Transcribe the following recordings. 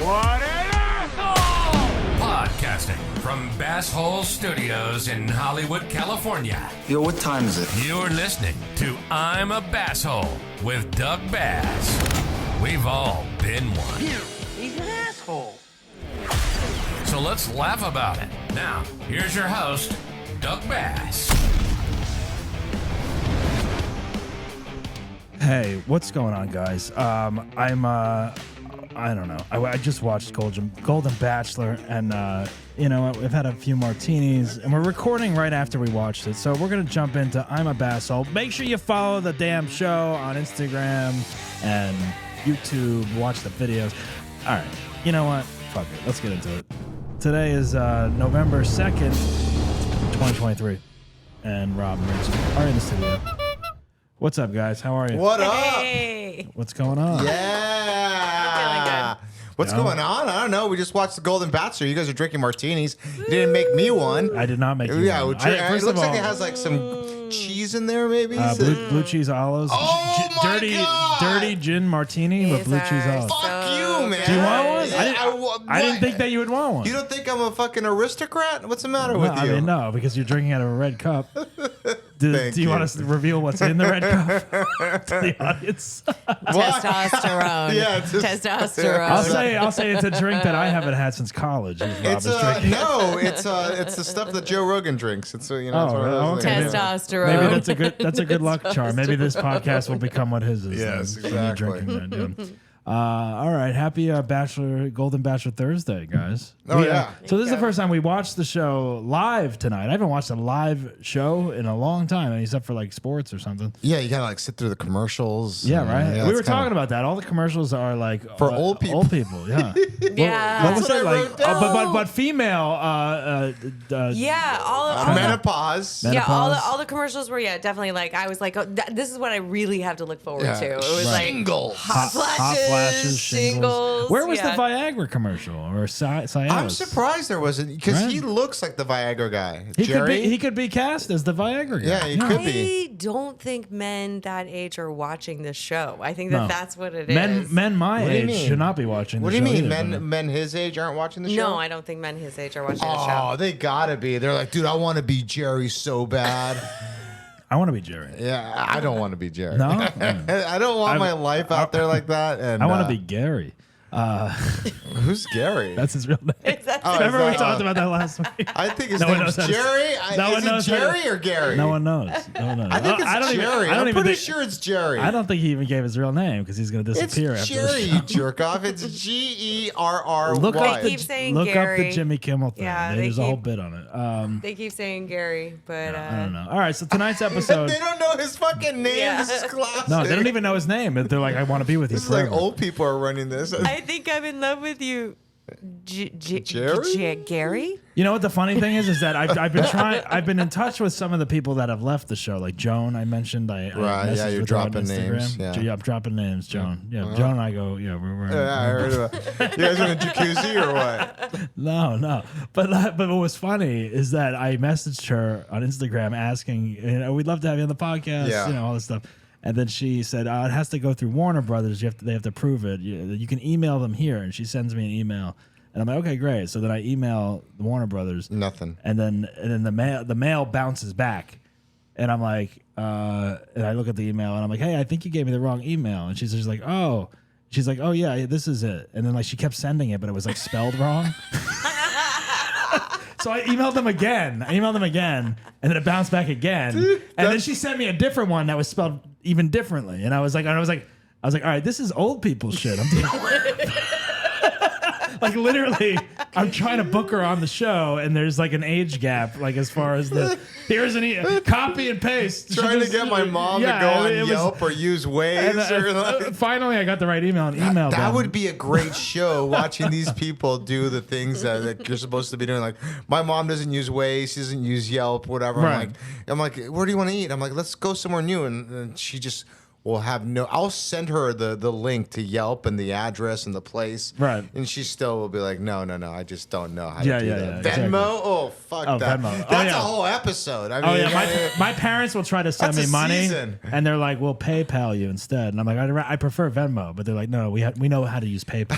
What an asshole! Podcasting from Bass Hole Studios in Hollywood, California. Yo, what time is it? You're listening to I'm a Bass Hole with Doug Bass. We've all been one. He's an asshole. So let's laugh about it. Now, here's your host, Doug Bass. Hey, what's going on, guys? I don't know. I just watched Golden Bachelor, and we've had a few martinis, and we're recording right after we watched it. So we're gonna jump into I'm a Basshole. Make sure you follow the damn show on Instagram and YouTube. Watch the videos. All right. You know what? Fuck it. Let's get into it. Today is November 2nd, 2023, and Rob and Rich are in the studio. What's up, guys? How are you? What up? Hey. What's going on? Yeah. What's Yeah. going on? I don't know. We just watched the Golden Bachelor. You guys are drinking martinis. You didn't make me one. I did not make you Yeah, one. it looks like it has like some cheese in there, maybe. Blue cheese olives. Oh my God! Dirty gin martini with blue cheese olives. Fuck you, man. Do you want one? Yeah, I didn't think that you would want one. You don't think I'm a fucking aristocrat? What's the matter with you? I mean, no, because you're drinking out of a red cup. Do Thank you you. want us to reveal what's in the red cup to the audience? Testosterone. Yeah, it's just- Testosterone. I'll say it's a drink that I haven't had since college. It's it's the stuff that Joe Rogan drinks. It's it's one of those okay. things. Testosterone. Maybe that's a good luck charm. Maybe this podcast will become what his is. Yes, then, exactly. Drinking that, yeah. All right, happy Golden Bachelor Thursday, guys. Oh, yeah. So this is the first time we watched the show live tonight. I haven't watched a live show in a long time, except for like sports or something. Yeah, you gotta like sit through the commercials. Yeah, right. Yeah, We were that's kinda- talking about that. All the commercials are like For old people. Old people, yeah. Yeah. What was That's it what I like? wrote down. But female. Yeah, menopause. Yeah, menopause. all the commercials were definitely like I was like, oh, this is what I really have to look forward Yeah. to. It was like Shingles. hot Hot flashes, shingles. Where was yeah. the Viagra commercial or Cialis? I'm surprised there wasn't because Right. he looks like the Viagra guy. He Jerry. could be cast as the Viagra guy. Yeah, he could be. I don't think men that age are watching this show. I think No. that's what it is. Men my What do you age mean? should not be watching. What the do you show mean? either, Men his age aren't watching the show? No, I don't think men his age are watching the Oh, show. they gotta be. They're like, dude, I want to be Jerry so bad. I want to be Jerry. Yeah, I don't want to be Jerry. No? I don't want my life out there like that. And I want to be Gary. Who's Gary? That's his real name. Oh, Remember is we that- talked about that last week? I think his No one name's knows how to- Jerry. No one Is knows it how to- Jerry or Gary? No one knows. No one knows. I think it's don't even- Jerry. I don't I'm even pretty think, sure it's Jerry. I don't think he even gave his real name because he's going to It's disappear after Jerry, the you show. jerk off. It's Gerry. Look up They the, keep saying look up Gary. the Jimmy Kimmel thing. Yeah, There's they a whole keep- bit on it. They keep saying Gary, but I don't know. All right, so tonight's episode. They don't know his fucking name. Yeah. This is classic. No, they don't even know his name. They're like, I want to be with you This is like forever. old people are running this. I think I'm in love with you. Jerry? Gary? You know what the funny thing is that I've been in touch with some of the people that have left the show, like Joan. I mentioned I Right, yeah, messaged you're with her on dropping names, Instagram. yeah. I'm dropping names, Joan. Yeah, Joan and I go. Yeah, we're Yeah, I heard about it. You guys in a jacuzzi or what? No. But what was funny is that I messaged her on Instagram asking, we'd love to have you on the podcast, Yeah. all this stuff. And then she said, it has to go through Warner Brothers. They have to prove it. You can email them here. And she sends me an email. And I'm like, okay, great. So then I email the Warner Brothers. Nothing. And then the mail bounces back. And I'm like, and I look at the email and I'm like, hey, I think you gave me the wrong email. And she's just like, oh. She's like, oh, yeah, this is it. And then like she kept sending it, but it was like spelled wrong. So I emailed them again. And then it bounced back again. Dude, and then she sent me a different one that was spelled even differently. And I was like, all right, this is old people shit. I'm dealing with. Like literally, I'm trying to book her on the show, and there's like an age gap, like as far as here's copy and paste. Trying to get my mom to go on Yelp or use Waze or like. Finally, I got the right email and emailed That them. would be a great show, watching these people do the things that you're supposed to be doing. Like, my mom doesn't use Waze, she doesn't use Yelp, whatever. Right. I'm like, where do you want to eat? I'm like, let's go somewhere new. And she just will have no. I'll send her the link to Yelp and the address and the place. Right. And she still will be like, no, I just don't know how Yeah, to do yeah, that. yeah, Venmo? exactly. Oh, fuck Oh, that. Venmo. Oh, That's yeah. a whole episode. I mean, Oh yeah, my parents will try to send That's me a money, season. and they're like, "We'll PayPal you instead." And I'm like, "I prefer Venmo," but they're like, "No, we know how to use PayPal."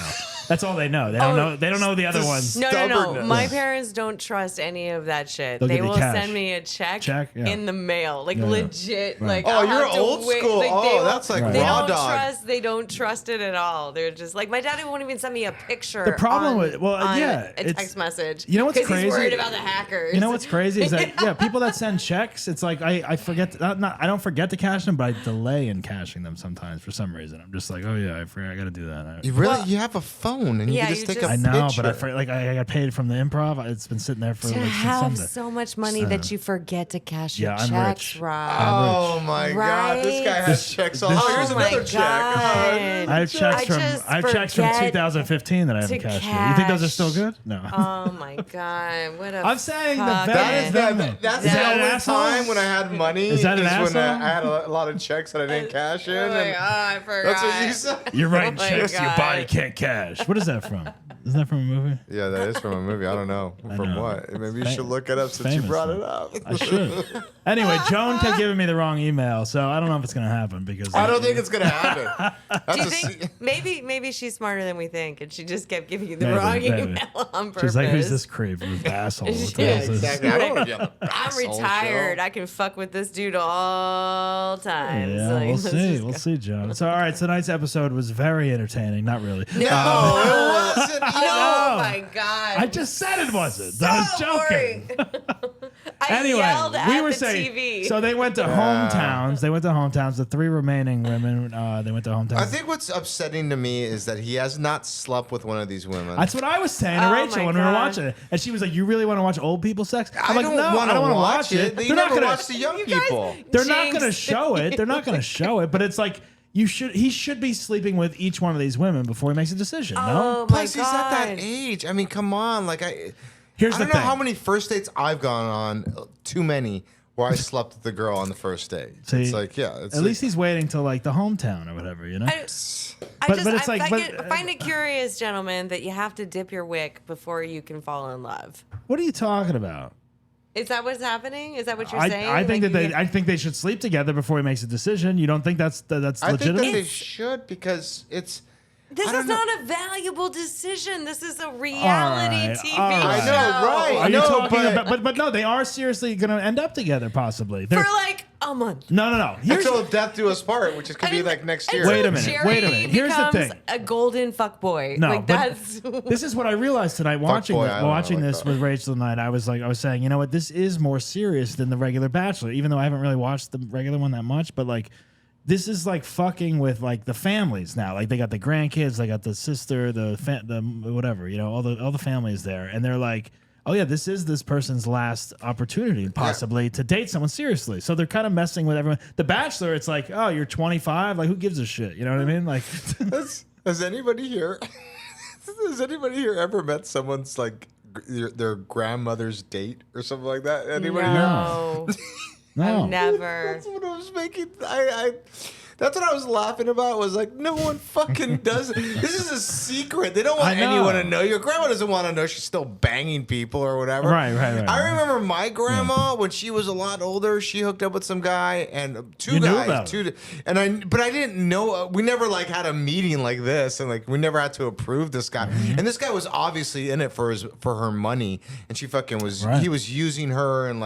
That's all they know. They don't know. They don't know the other ones. No. Stubbornness. My parents don't trust any of that shit. They'll They give you will cash. send me a check, Yeah. in the mail, like Yeah. legit. Right. Like, Oh, I'll you're have to old wait. school. Like, Oh, that's like Right. they raw don't dog. trust. They don't trust it at all. They're just like, my daddy won't even send me a picture. The problem on, with on yeah, a it's text message. You know what's 'cause crazy? He's worried about the hackers. You know what's crazy is that people that send checks, it's like I forget. I don't forget to cash them, but I delay in cashing them sometimes for some reason. I'm just like, oh yeah, I forgot. I got to do that. You really? You have a phone and you Yeah, can just you take just- a I know, picture. but I got paid from the improv. It's been sitting there for to like since have Sunday. so much money that you forget to cash your Yeah, I'm checks, rich. Rob. Oh my God! This guy Right? has checks all. this- Oh, here's Oh my another check. God. I have checks from just I have checks from forget 2015 that I haven't to cashed yet. You think those are still cash. good? No. Oh my God! What a I'm saying the fucking- That is That's Is the that an only asshole? time when I had money. Is that an when asshole? I had a lot of checks that I didn't cash in. Oh my and God, I forgot. that's what you said. You're writing Oh my checks your God. body can't cash. What is that from? Isn't that from a movie? Yeah, that is from a movie. I don't know from know. what. Maybe you It's should look it up since famous, you brought though. it up. I should. Anyway, Joan kept giving me the wrong email, so I don't know if it's gonna happen because I don't think it's gonna happen. Do you That's a think maybe she's smarter than we think, and she just kept giving you the Maybe, wrong maybe. email on purpose? she's like, "Who's this creep? This asshole?" What the Yeah, hell is this? exactly. I don't want to be on the I'm asshole retired. show. I can fuck with this dude all times. Yeah, Like, we'll let's see. just We'll go. see, Joan. So, all right, tonight's episode was very entertaining. Not really. No, Oh, it wasn't. oh my God! I just said it wasn't. I was Stop joking. I Anyway, yelled at we were the saying. TV. So they went to hometowns. They went to hometowns. The three remaining women. They went to hometowns. I think what's upsetting to me is that he has not slept with one of these women. That's what I was saying to Oh Rachel my when we were God. watching it, and she was like, "You really want to watch old people sex?" I'm I like, don't "No, want I don't to want to watch it. They're You not never gonna. watch the young You guys- people. They're not going to Jinx. show it. They're not going to show it. But it's like you should. He should be sleeping with each one of these women before he makes a decision. No. Oh my Plus, he's God! at that age. I mean, come on. Like Here's I the don't know thing. how many first dates I've gone on. Too many where I slept with the girl on the first date. See, It's like, yeah. It's At least he's waiting till like the hometown or whatever. You know. I But just it's like- find it curious, gentlemen, that you have to dip your wick before you can fall in love. What are you talking about? Is that what's happening? Is that what you're saying? I think Like, that you they. I think they should sleep together before he makes a decision. You don't think that's I think legitimate? that they should because it's. This I don't is know. not a valuable decision. This is a reality right, TV all right. show. I know, right. Are you No, talking but- about? But no, they are seriously going to end up together, possibly. They're- For like a month. no. Here's Until death do us part, which is could be like next year. Wait a Until minute, Jerry wait a minute. Here's the becomes thing. a golden fuck boy. no, like but that's this is what I realized tonight watching boy, I don't know, watching like this that. with Rachel tonight. I was saying, you know what, this is more serious than the regular Bachelor, even though I haven't really watched the regular one that much, but like. This is like fucking with like the families now. Like they got the grandkids, they got the sister, the whatever, you know, all the families there, and they're like, oh yeah, this is this person's last opportunity possibly to date someone seriously. So they're kind of messing with everyone. The Bachelor, it's like, oh, you're 25, like who gives a shit? You know what I mean? Like, Has anybody here? Has anybody here ever met someone's like their grandmother's date or something like that? Anybody here? no. no. I've never. That's what I was making. That's what I was laughing about. Was like, no one fucking does it. This is a secret. They don't want I know. anyone to know. Your grandma doesn't want to know she's still banging people or whatever. Right. I remember my grandma when she was a lot older. She hooked up with some guy and two You knew guys. about it. But I didn't know. We never like had a meeting like this, and like we never had to approve this guy. Mm-hmm. And this guy was obviously in it for her money, and she fucking was. Right. He was using her, and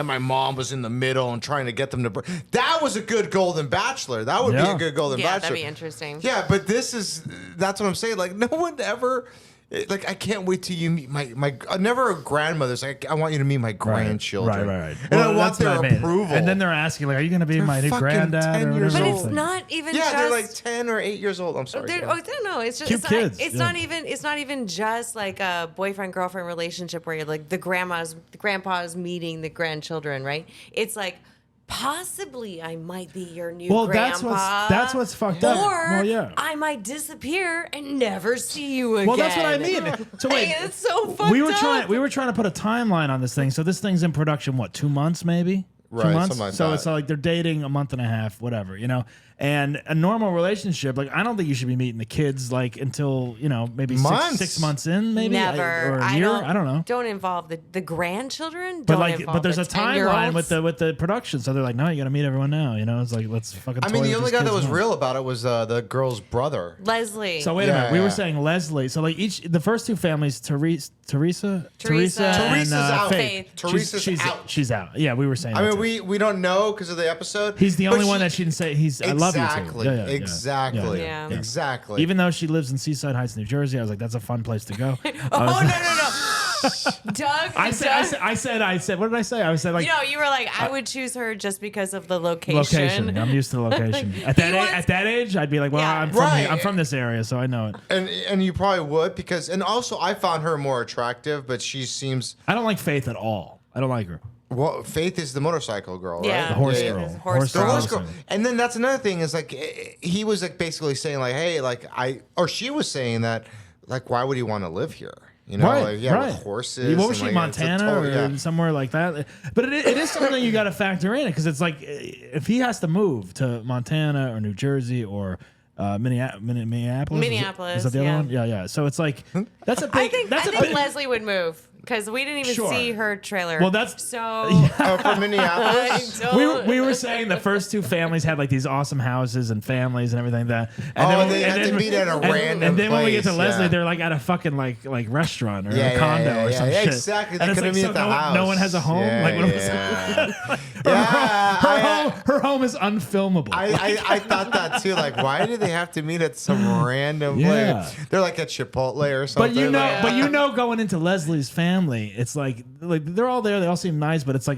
my mom was in the middle and trying to get them to. That was a good Golden Bachelor. That would be Yeah. a good Golden Yeah, Bachelor. that'd be interesting. Yeah, but that's what I'm saying. Like, no one ever, like, I can't wait till you meet my never a grandmother's like, I want you to meet my grandchildren. Right. And Well, I want that's their what I mean. approval. And then they're asking, like, are you going to be my new fucking granddad? 10 or years whatever? But old. it's not even yeah, just. they're like 10 or 8 years old. I'm sorry. They're- go oh, ahead. no, it's just Cute it's kids, Not, it's yeah. not even just like a boyfriend girlfriend relationship where you're like the grandpa's meeting the grandchildren, right? It's like possibly I might be your new Well, grandpa. that's what's fucked up. Or Well, yeah. I might disappear and never see you again. Well, that's what I mean. So wait, Hey, it's so fucked we were up. trying to put a timeline on this thing. So this thing's in production, what, 2 months maybe? Right, 2 months. something like so that. it's like they're dating a month and a half, whatever, you know. And a normal relationship, like I don't think you should be meeting the kids like until maybe Months. 6 months in, maybe Never. or a year. I don't know. Don't involve the grandchildren. But Don't like, involve but there's the a timeline 10-year-olds. with the production, so they're like, no, you got to meet everyone now. You know, it's like let's fucking. I mean, toy the with only this guy that kid's was mom. real about it was the girl's brother. Leslie. So wait a minute, we Yeah. were saying Leslie. So like the first two families, Teresa, and Teresa's out. Faith. Teresa's out. She's out. Yeah, we were saying. I that mean, too. we don't know because of the episode. He's the but only one that she didn't say. I love you too. Exactly. Yeah, yeah, yeah. Exactly. Yeah. Exactly. Even though she lives in Seaside Heights, New Jersey, I was like, that's a fun place to go. Oh, no. Doug. I said, what did I say? I said like. You were like, I would choose her just because of the location. Location. I'm used to the location. At that age, I'd be like, well, Yeah. I'm from Right. here. I'm from this area, so I know it. and you probably would because also I found her more attractive, but she seems I don't like Faith at all. I don't like her. well. Faith is the motorcycle girl, right? Yeah. The horse Yeah, girl. yeah. Horse The girl. horse girl. And then that's another thing is like he was like basically saying like, hey, like she was saying that like why would he want to live here? You know, Right, like, yeah, right. with horses. What was and, she, like, it's a Montana total- or yeah. somewhere like that? But it is something you got to factor in because it's like if he has to move to Montana or New Jersey or Minneapolis. Minneapolis, Is that the other yeah. one? Yeah, yeah. So it's like that's a big. I think that's a big. Leslie would move because we didn't even Sure. see her trailer. Well, that's- so. Oh, from Minneapolis. We were saying the first two families had like these awesome houses and families and everything that. Oh, they had to meet at a random And then when we get to place, Leslie, yeah. they're like at a fucking like restaurant or Yeah, a condo yeah, or yeah, some yeah, shit. exactly. And They it's couldn't like, meet at the no house. one has a home. Yeah, like, what was yeah. her home is unfilmable. I thought that too. Like, why do they have to meet at some random Yeah. place? They're like at Chipotle or something. But going into Leslie's family, it's like they're all there. They all seem nice, but it's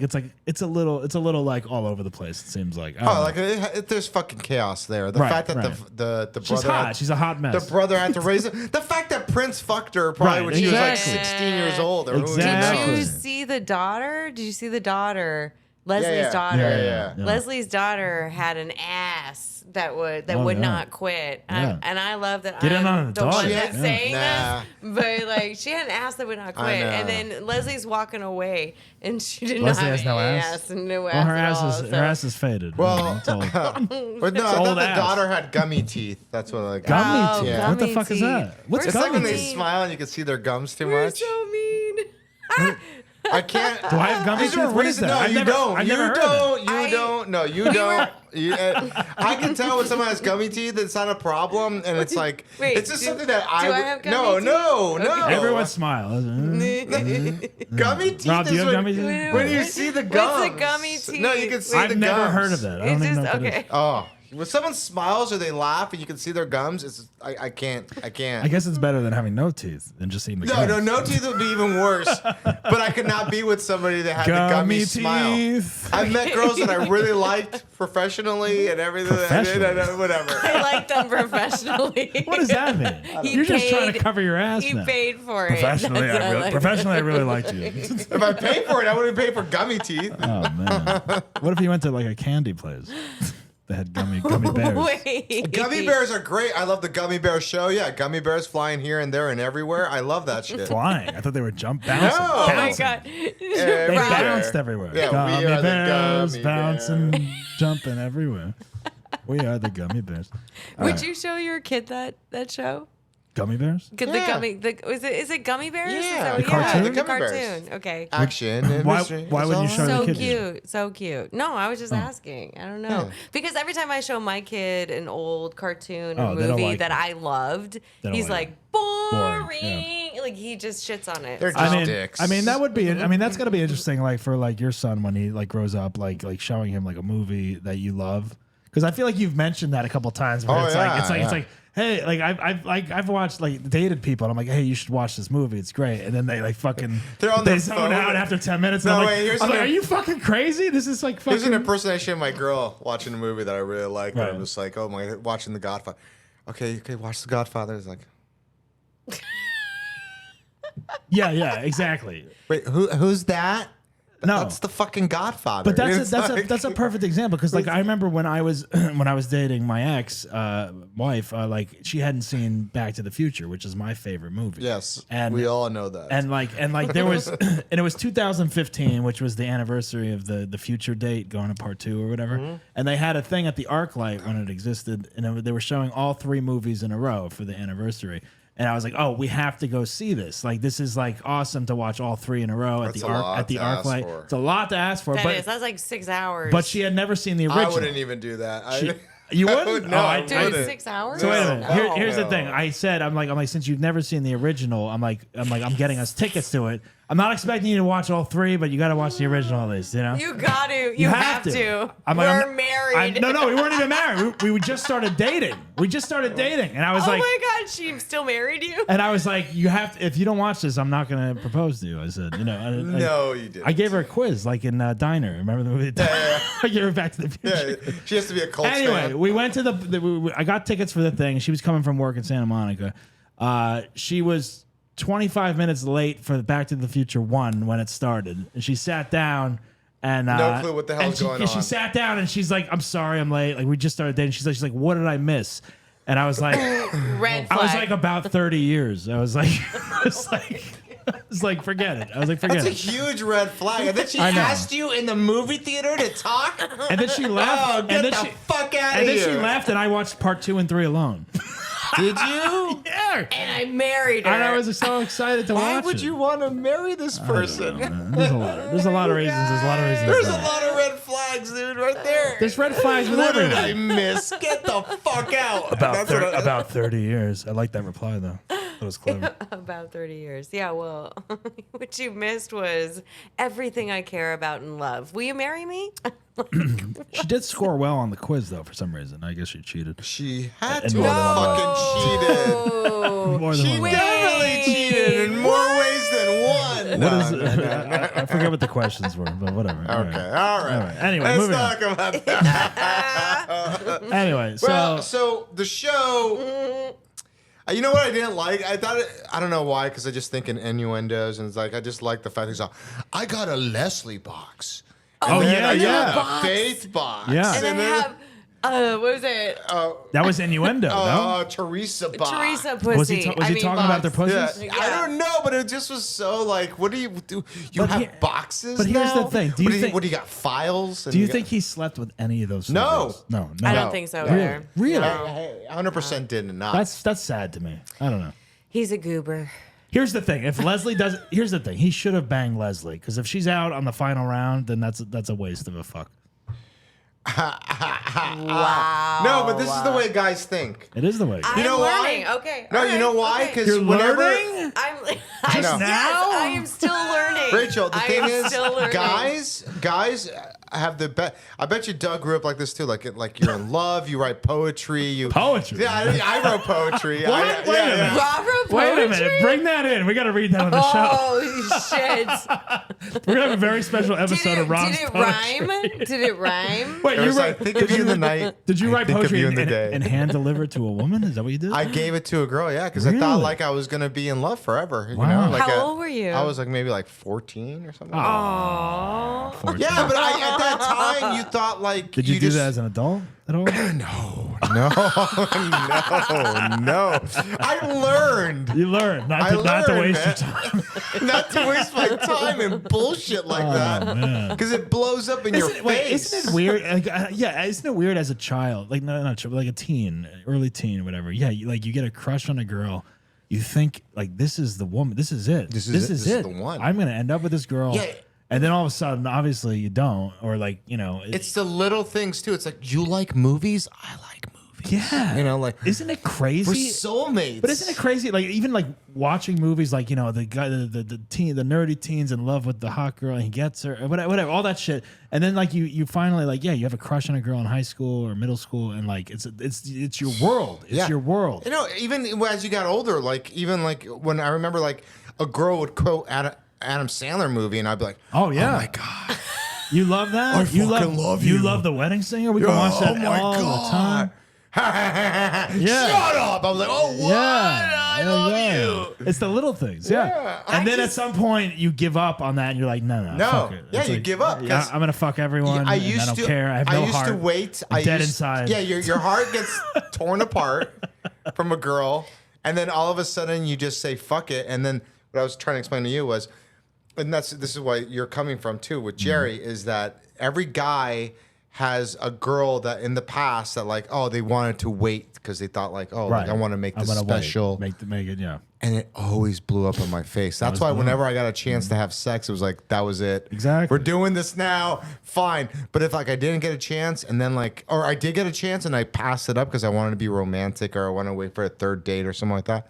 a little like all over the place. It seems like. I don't Oh, know. like there's fucking chaos there. The Right, fact that right. the She's brother hot. She's a hot mess. the brother had to raise it. The fact that Prince fucked her probably Right, when she was like exactly. 16 years old. Or who Exactly. Did you knows? see the daughter? Did you see the daughter? Leslie's yeah. daughter. Yeah. Leslie's daughter had an ass that would Oh, would yeah. not quit. Yeah. And I love that Get in I'm on the the daughter. one Yeah. that's saying Nah. this. But like she had an ass that would not I quit. know. And then Leslie's walking away and she did Leslie not has have no any ass? and no Well, ass her at ass all. is So- her ass is faded. Well, It's old. but no, I thought old the ass. daughter had gummy teeth. That's what like. Gummy Oh, teeth. gummy What the fuck is teeth. that? What's It's like gummy when they teeth? smile and you can see their gums too You're much. so mean. I can't. Do I have gummy These teeth? are What is reasons. that? No, I've you never- don't. I've You never heard of don't. You I- don't. No, you don't. I can tell when someone has gummy teeth. It's not a problem, and it's like Wait, it's just do- something that do I would- have gummy no, teeth? no, no. Everyone smile. Gummy teeth Rob, do you is have when, gummy teeth? when you see the gums. What's the gummy teeth? No, you can see I've the never gums. heard of that. I don't It's even just know what it is. okay. Oh, when someone smiles or they laugh and you can see their gums, it's I can't. I guess it's better than having no teeth than just seeing the gums. No teeth would be even worse. But I could not be with somebody that had the gummy smile. teeth. I've met girls that I really liked professionally and everything. Professionally? Whatever. I like them professionally. What does that mean? He You're just trying to paid- cover your ass He now. paid for it. Professionally, That's what I like. I really liked you. If I paid for it, I wouldn't pay for gummy teeth. Oh man! What if you went to like a candy place that had gummy bears? Wait. Gummy bears are great. I love the gummy bear show. Yeah, gummy bears flying here and there and everywhere. I love that shit. Flying. I thought they were bouncing. No. Oh my bouncing. god. They Everywhere. bounced everywhere. Yeah, we gummy are the bears gummy bouncing, jumping everywhere. We are the gummy bears. All Would right. you show your kid that show? Gummy bears? The Yeah. gummy. Is it Gummy Bears? Is Yeah, that the what- cartoon? The The Gummy Bears. cartoon. Okay. Action. And Why- mystery. why It's wouldn't you all- show the So kid? cute, so cute. No, I was just asking. I don't know Yeah. because every time I show my kid an old cartoon Oh, or they don't movie like that it. I loved, They don't he's like like boring. Boring, Like he just shits on it. They're So- just I mean, dicks. that would be. I mean, that's gonna be interesting. Like for like your son when he like grows up, like showing him like a movie that you love. Because I feel like you've mentioned that a couple times. Where Oh, it's yeah, it's yeah. like, hey, like I've watched like dated people, and I'm like, hey, you should watch this movie. It's great. And then they like fucking They're on they their zone phone. out after 10 minutes. No, and I'm wait, like, here's I'm like, an- are you fucking crazy? This is like fucking. Here's an impersonation of my girl watching a movie that I really like. Right. And I'm just like, oh my, watching The Godfather. Okay, watch The Godfather. It's like, yeah, exactly. wait, who's that? No. That's the fucking Godfather. But It's like- that's a perfect example because like I remember when I was dating my ex wife, like she hadn't seen Back to the Future, which is my favorite movie. Yes, and we all know that. And like there was and it was 2015, which was the anniversary of the future date going to part 2 or whatever. Mm-hmm. And they had a thing at the ArcLight when it existed, and they were showing all 3 movies in a row for the anniversary. And I was like, "Oh, we have to go see this! Like, this is like awesome to watch all 3 in a row That's at a lot the to ask ArcLight. for. It's a lot to ask for, That's like 6 hours. but she had never seen the original. I wouldn't even do that. You wouldn't? No, Oh, I Dude, wouldn't. 6 hours? So wait a minute. No. Here's the thing. I said I'm like since you've never seen the original, I'm getting us tickets to it. I'm not expecting you to watch all 3, but you got to watch the original at least. You know. You got to. You have to. We're married. No, we weren't even married. We just started dating. And I was Oh like, my God, she still married you? and I was like, you have to. If you don't watch this, I'm not going to propose to you. I said, No, you didn't. I gave her a quiz like in Diner. Remember the movie? Yeah. I gave her Back to the Future. Yeah, she has to be a cult Anyway, fan. we went to I got tickets for the thing. She was coming from work in Santa Monica. She was 25 minutes late for Back to the Future 1 when it started. And she sat down and No clue what the hell's and going She on. sat down and she's like, "I'm sorry, I'm late." Like we just started dating. She's like, "What did I miss?" And I was like, Red flag. I was like about 30 years. I was like, forget it. I was like, forget That's a it. huge red flag. And then she I know. asked you in the movie theater to talk? And then she left. Oh, and get then the fuck out of And here. then she left, and I watched part 2 and 3 alone. Did you? Yeah. And I married her. And I was so excited to Why watch would it. you want to marry this person? There's a lot. There's a lot of reasons. There's a lot of reasons. There's a lot of red flags, dude, right there. There's red flags with What did I everything. miss? Get the fuck out. That's what I- About 30 years. I like that reply though. That was clever. About 30 years. Yeah, well, what you missed was everything I care about in love. Will you marry me? She did score well on the quiz though for some reason. I guess she cheated. She had And to more have than one fucking cheated. Oh, More than She one. definitely cheated in more ways than one. What is it? I forget what the questions were, but whatever. Okay, all right. Anyway, Let's moving on. talk about that. Anyway, Well, so the show. You know what I didn't like? I don't know why, because I just think in innuendos, and it's like I just like the fact that he's like, I got a Leslie box. Oh, And then yeah, I yeah. got a Faith box. Yeah. and I have, what was it? that was innuendo, no? Teresa box. Teresa pussy. Was he talking about their box. pussies? Yeah. I don't know, but it just was so like, what do you do? You But have he- boxes. but here's the now? thing. Do you think- what do you got? Files? And Do you got- think he slept with any of those? No. photos? No. I No. don't think so No. either. Really? No. Hey, 100% did not. That's sad to me. I don't know. He's a goober. Here's the thing. If Leslie does, here's the thing. He should have banged Leslie because if she's out on the final round, then that's a waste of a fuck. Wow. No, but this is the way guys think. It is the way. I'm know why? learning. Okay. No, all you right, know why? okay. Because You're whenever learning? I'm Just yes, now? I am still learning. Rachel, the I thing am is, still learning. guys have the best. I bet you Doug grew up like this too. Like you're in love, you write poetry. Poetry? Yeah, I wrote poetry. What? I, Wait a yeah, minute. yeah. Robert Wait a poetry? minute. Bring that in. We got to read that on the show. Holy shit. We're gonna have a very special episode of Rob's did it poetry. rhyme? Did it rhyme? Wait, It you was wrote? like, think of you in the night. Did you I write think of poetry you in the day. and hand deliver it to a woman? Is that what you did? I gave it to a girl, yeah, because I Really? thought like I was gonna be in love forever. You Wow. know, like How old were you? I was like maybe like 14 or something. Aww. Yeah, but at that time you thought like Did you do just, that as an adult at all? No, no. I learned You learned not to waste your time. not to waste my time in bullshit like that because it blows up in your face. Isn't it weird? Like, isn't it weird as a child? Like, not child, like a teen, early teen, or whatever. Yeah, you get a crush on a girl. You think like this is the woman. This is it. This is it. This is the one. I'm gonna end up with this girl. Yeah. And then all of a sudden, obviously, you don't, or like It's the little things too. It's like you like movies, I like movies. yeah. You know, like Isn't it crazy? we're soulmates. But isn't it crazy? Like even like watching movies, like the guy, the teen, the nerdy teen's in love with the hot girl, and he gets her, or whatever, all that shit. And then like you finally like you have a crush on a girl in high school or middle school, and like it's your world. It's Yeah. your world. You know, even as you got older, like even like when I remember like a girl would quote Adam Sandler movie, and I'd be like, Oh yeah, oh my god. you love that. I you fucking love You you. love The Wedding Singer. We can watch that all the time. Yeah. Shut up. I was like, oh, what? I love you. It's the little things. Yeah. And then at some point you give up on that and you're like, no, fuck it. Yeah, It's you like, give up. Yeah, I'm gonna fuck everyone. I and used I don't to care. I have no used heart. to wait. I'm dead inside. Yeah, your heart gets torn apart from a girl, and then all of a sudden you just say fuck it. And then what I was trying to explain to you was, and this is why you're coming from too with Jerry, is that every guy has a girl that in the past that like, oh, they wanted to wait because they thought like, oh, like, I want to make this special. Make it, yeah. And it always blew up in my face. That's why whenever I got a chance to have sex, it was like, that was it. Exactly. We're doing this now. Fine. But if like I didn't get a chance and then like, or I did get a chance and I passed it up because I wanted to be romantic or I want to wait for a third date or something like that.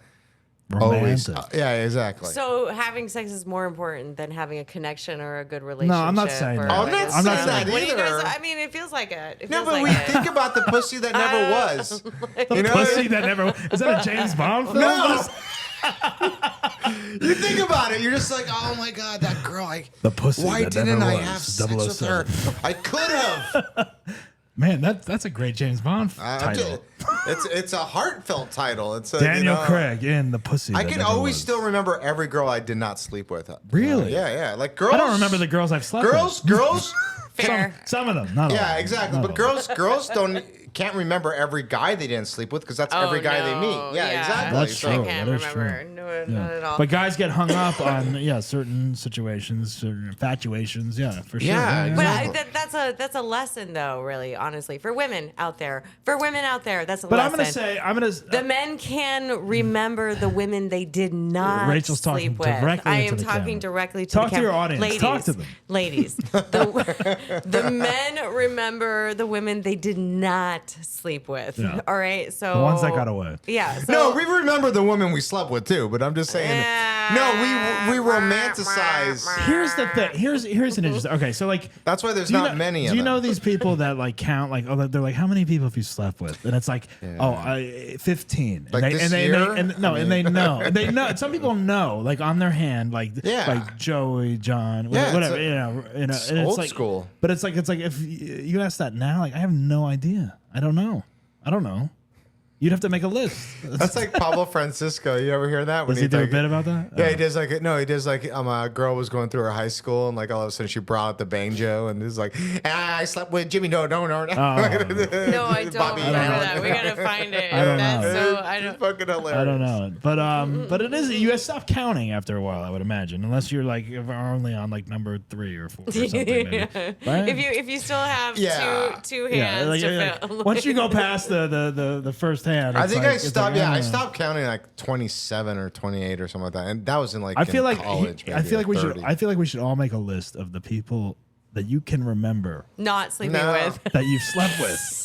Romantic. Always. Yeah, exactly. So having sex is more important than having a connection or a good relationship. I'm not saying or that. I'm not a- saying not that What do you guys? either. I mean, it feels like it. It No, feels but like we it. think about the pussy that never was. You know? Pussy that never. Is that a James Bond film? No. You think about it, you're just like, oh my god, that girl. The pussy Why that didn't never I was, have sex with her? 007. I could have. Man, that's a great James Bond title. It's a heartfelt title. It's a, Daniel Craig in The Pussy. I That can Never always Was. still remember every girl I did not sleep with. Really? Yeah. Like girls. I don't remember the girls I've slept girls. with. Girls. Fair. Some of them, not all. Yeah, exactly. Not But all. girls can't remember every guy they didn't sleep with because that's every guy they meet. Yeah, exactly. That's So- true. I can't That is remember. true. No, Yeah. not at all. But guys get hung up on certain situations, certain infatuations. Yeah, for sure. Yeah, But exactly. that's a lesson, though. Really, honestly, for women out there, that's a But lesson. I'm gonna. The men can remember the women they did not Rachel's talking sleep with. directly I into am the talking camera. directly to Talk the to your camera. audience. Ladies, Talk to them. Ladies, the men remember the women they did not sleep with. Yeah. All right, so The ones that got away. Yeah. So, No, we remember the women we slept with too, but I'm just saying. No, we romanticize. Here's the thing. Here's an interesting. Okay, so like. That's why there's Do you not know, many of Do you them. know these people that like count like they're like how many people have you slept with? And it's like 15. Like and this they, year? And they, no, I and they know. And they know. Some people know like on their hand like Yeah. like Joey, John, Yeah, whatever. it's And it's it's old like, school. But it's like if you ask that now, like I have no idea. I don't know. You'd have to make a list. That's like Pablo Francisco. You ever hear that? Does he do a bit about that? Yeah, he does like a girl was going through her high school and like all of a sudden she brought out the banjo and it's like I slept with Jimmy no. No, I don't remember that. We gotta find it. I don't That's know. so I don't. It's fucking hilarious. I don't know, but it is you stop counting after a while. I would imagine, unless you're like if only on like number 3 or 4 or something. Maybe. Right? If you still have Yeah. two Yeah, hands like, to fill. once you go past the first hand, I it's think like, I it's stopped. like, I don't know. stopped counting like 27 or 28 or something like that, and that was in like I feel like college. I feel like we should. 30. I feel like we should all make a list of the people that you can remember Not sleeping No. with. that you've slept with.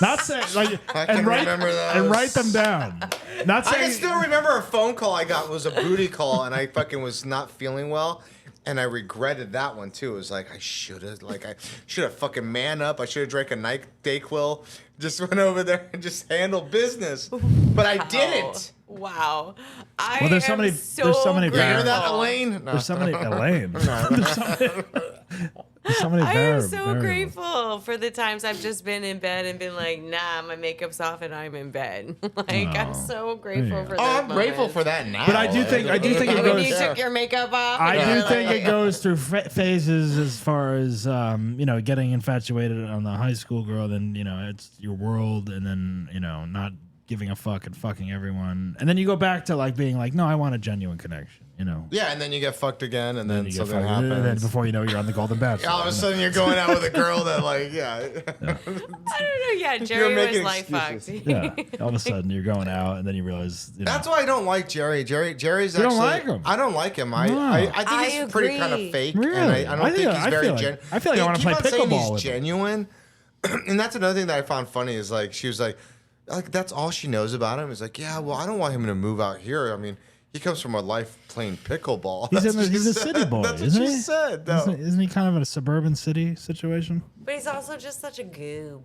Not saying like I can remember those. and write them down. Not I saying can still remember a phone call I got was a booty call, and I fucking was not feeling well. And I regretted that one too. It was like I should have fucking man up. I should have drank a NyQuil. Just went over there and just handled business. But I didn't. Wow. Well, there's so many- am there's so many You hear that, grateful. Elaine? No. there's so many Elaine. There's so many I am variables. so grateful for the times I've just been in bed and been like, nah, my makeup's off and I'm in bed. I'm so grateful for that. Oh, I'm grateful for that now. But I do think it When goes. you took your makeup off. I and do you're think like, it goes through phases as far as getting infatuated on the high school girl. Then it's your world, and then not giving a fuck and fucking everyone, and then you go back to like being like, no, I want a genuine connection. Yeah, and then you get fucked again, and then You get something fucked, and then happens. before you know, you're on the Golden Bachelor. All of a sudden, you're going out with a girl that, like, yeah. I don't know. Yeah, Jerry was making life fucked. Yeah, all of a sudden you're going out, and then you realize That's why I don't like Jerry. Jerry's You actually. don't like him? I don't like him. No. I think I he's pretty kind of agree. fake, Really? and I don't think he's very genuine. I feel like I want to play pickleball with him. Genuine, and that's another thing that I found funny is like she was like that's all she knows about him is like, yeah, well, I don't want him to move out here. I mean, he comes from a life playing pickleball. He's a city boy, That's what isn't she he? said. No. Isn't he kind of in a suburban city situation? But he's also just such a goob.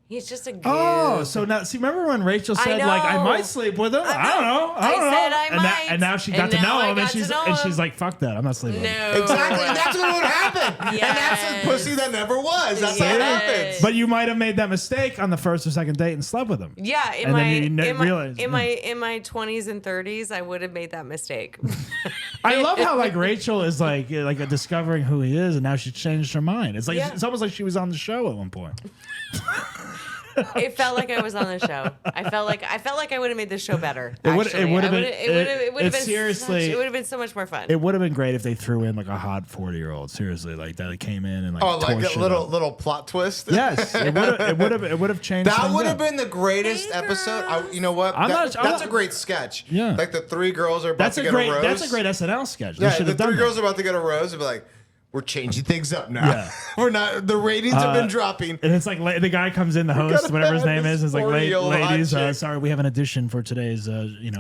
He's just a goof. Oh, so now see, remember when Rachel said know. like I might sleep with him? I don't know. I don't know. said I and might. and now she got And to now know I him, got to know and him. she's like, fuck that, I'm not sleeping with him. No. Exactly. And that's what would happen. And that's Yes. a pussy that never was. That's how it Yes. happens. But you might have made that mistake on the first or second date and slept with him. Yeah, And then you realized, in my 20s and 30s, I would have made that mistake. I love how like Rachel is like discovering who he is, and now she's changed her mind. It's like Yeah. it's almost like she was on the show at one point. It felt like I was on the show. I felt like I would have made the show better. It would actually. have been. It would have been seriously. it would have been so much more fun. It would have been great if they threw in like a hot 40-year-old. Seriously, like that came in and like Oh, like tore a shit little up. little plot twist. Yes, it would have changed. That things would have up. been the greatest Hey, episode. girls. You know what? I'm That's not- a great sketch. Yeah. Like the three girls are about That's to a get great. a rose. That's a great SNL sketch. They Yeah, should the have done three that. girls are about to get a rose and be like, we're changing things up now. Yeah. We're not. The ratings have been dropping. And it's like the guy comes in, the host, gotta whatever his have name is, this is like, 40-year-old hot ladies, chick." sorry, we have an addition for today's,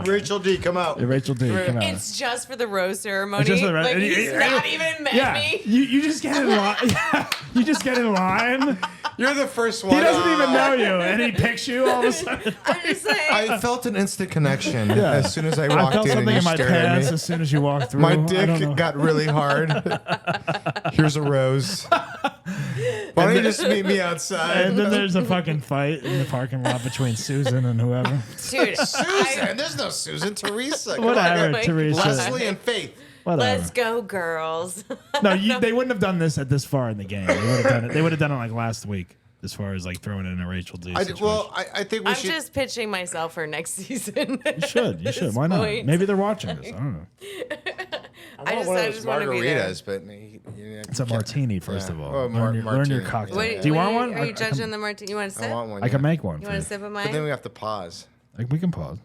Rachel D, come out. Rachel D. Come on. It's just for the rose ceremony. Just for the rose- like, and he's not even met Yeah, me. you just get in line. Yeah, you just get in line. You're the first one. He doesn't even know you, and he picks you all of a sudden. I'm just like, I felt an instant connection Yeah. as soon as I I walked felt in and something you in my stared at pants me. as soon as you walked through. My I don't know. dick got really hard. Here's a rose. Why don't you just meet me outside? And then there's a fucking fight in the parking lot between Susan and whoever. dude, Susan, there's no Susan. Teresa. Come Whatever, on. my Teresa. Leslie and Faith. Whatever. let's go, girls. No, they wouldn't have done this at this far in the game. They would have done it. They would have done it like last week, as far as like throwing in a Rachel D. situation. I think we I'm should. just pitching myself for next season. You should. You should. Why not? point. Maybe they're watching us. I don't know. I just want to be there. margaritas, but It's a martini, first of all. Well, learn your martini. cocktail. Wait, Do you what want are one? Are you I judging can, the martini? You want to sip? I want one. I can yeah. make one. You for want to sip of mine? But then we have to pause. Like, we can pause.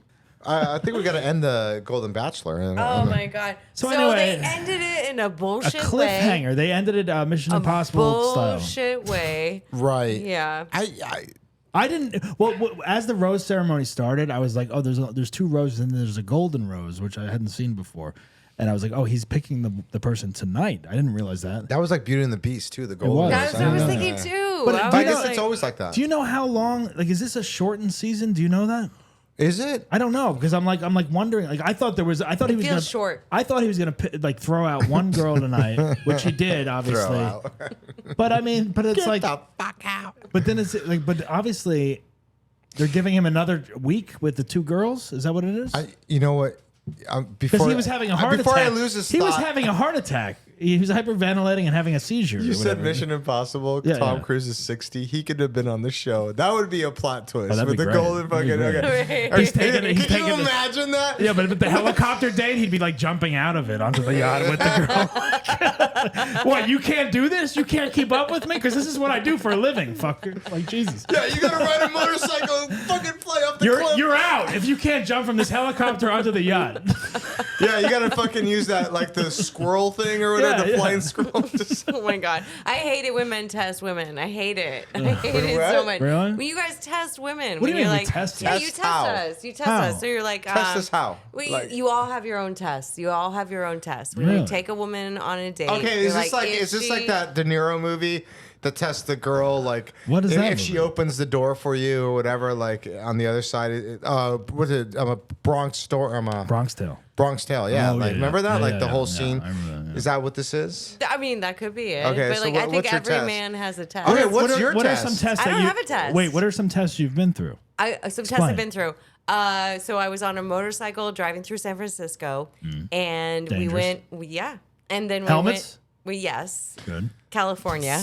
I think we got to end the Golden Bachelor. Oh my god! So So, anyway, they ended it in a A bullshit cliffhanger. way. They ended it Mission Impossible style. Bullshit way. Right. Yeah. I didn't. Well, as the rose ceremony started, I was like, oh, there's two roses and there's a golden rose, which I hadn't seen before. And I was like, oh, he's picking the person tonight. I didn't realize that. That was like Beauty and the Beast too. The Golden was. That's Rose. what I was know thinking that. too. But I do I you was guess like, it's always like that. Do you know how long? Like, is this a shortened season? Do you know that? Is it? I don't know because I'm like wondering. Like, I thought he was It gonna feels short. I thought he was gonna like throw out one girl tonight, which he did, obviously. Throw out. But I mean, but it's Get like, the fuck out. but then it's like, but obviously, they're giving him another week with the two girls. Is that what it is? You know what? Because Before he was having a heart before attack. I lose this he was thought, having a heart attack. He was hyperventilating and having a seizure. You or said whatever. Mission Impossible. Yeah, Tom yeah. Cruise is 60. He could have been on the show. That would be a plot twist that'd with be the great. golden That'd be fucking. great. Okay. Right. He's taking it- he's Can you taking it- imagine that? Yeah, but with the helicopter date, he'd be like jumping out of it onto the yacht with the girl. What? You can't do this? You can't keep up with me? Because this is what I do for a living, fucker. Like, Jesus. Yeah, you gotta ride a motorcycle and fucking fly off the cliff. You're out if you can't jump from this helicopter onto the yacht. Yeah, you gotta fucking use that like the squirrel thing or whatever, Yeah, the yeah. flying squirrel. Just, Oh my god, I hate it when men test women. I hate it. I hate it What? so much. Really? When you guys test women, What do when you you're mean we like, test yeah, you? you Test test how? us. You test How? us. So you're like, Test us how? We, Like- you all have your own tests. You all have your own tests. When Really? you take a woman on a date, okay, you're is this like that De Niro movie that tests the girl like What is if, that if she movie? opens the door for you or whatever, like on the other side? What's it? I'm a Bronx store. I'm a Bronx Tale. Bronx Tale. Yeah, Oh, like yeah, remember that? yeah, like yeah, the yeah, whole yeah, scene. I remember that, yeah. Is that what this is? I mean, that could be it. Okay, but so like, what- I think what's your every test? man has a test. Okay, what's your what test? are some tests I that don't you have a test. Wait, what are some tests you've been through? Some tests Explain. I've been through. So I was on a motorcycle driving through San Francisco, and Dangerous. we went. Yeah, and then we Helmets? went. Yes, Good. California.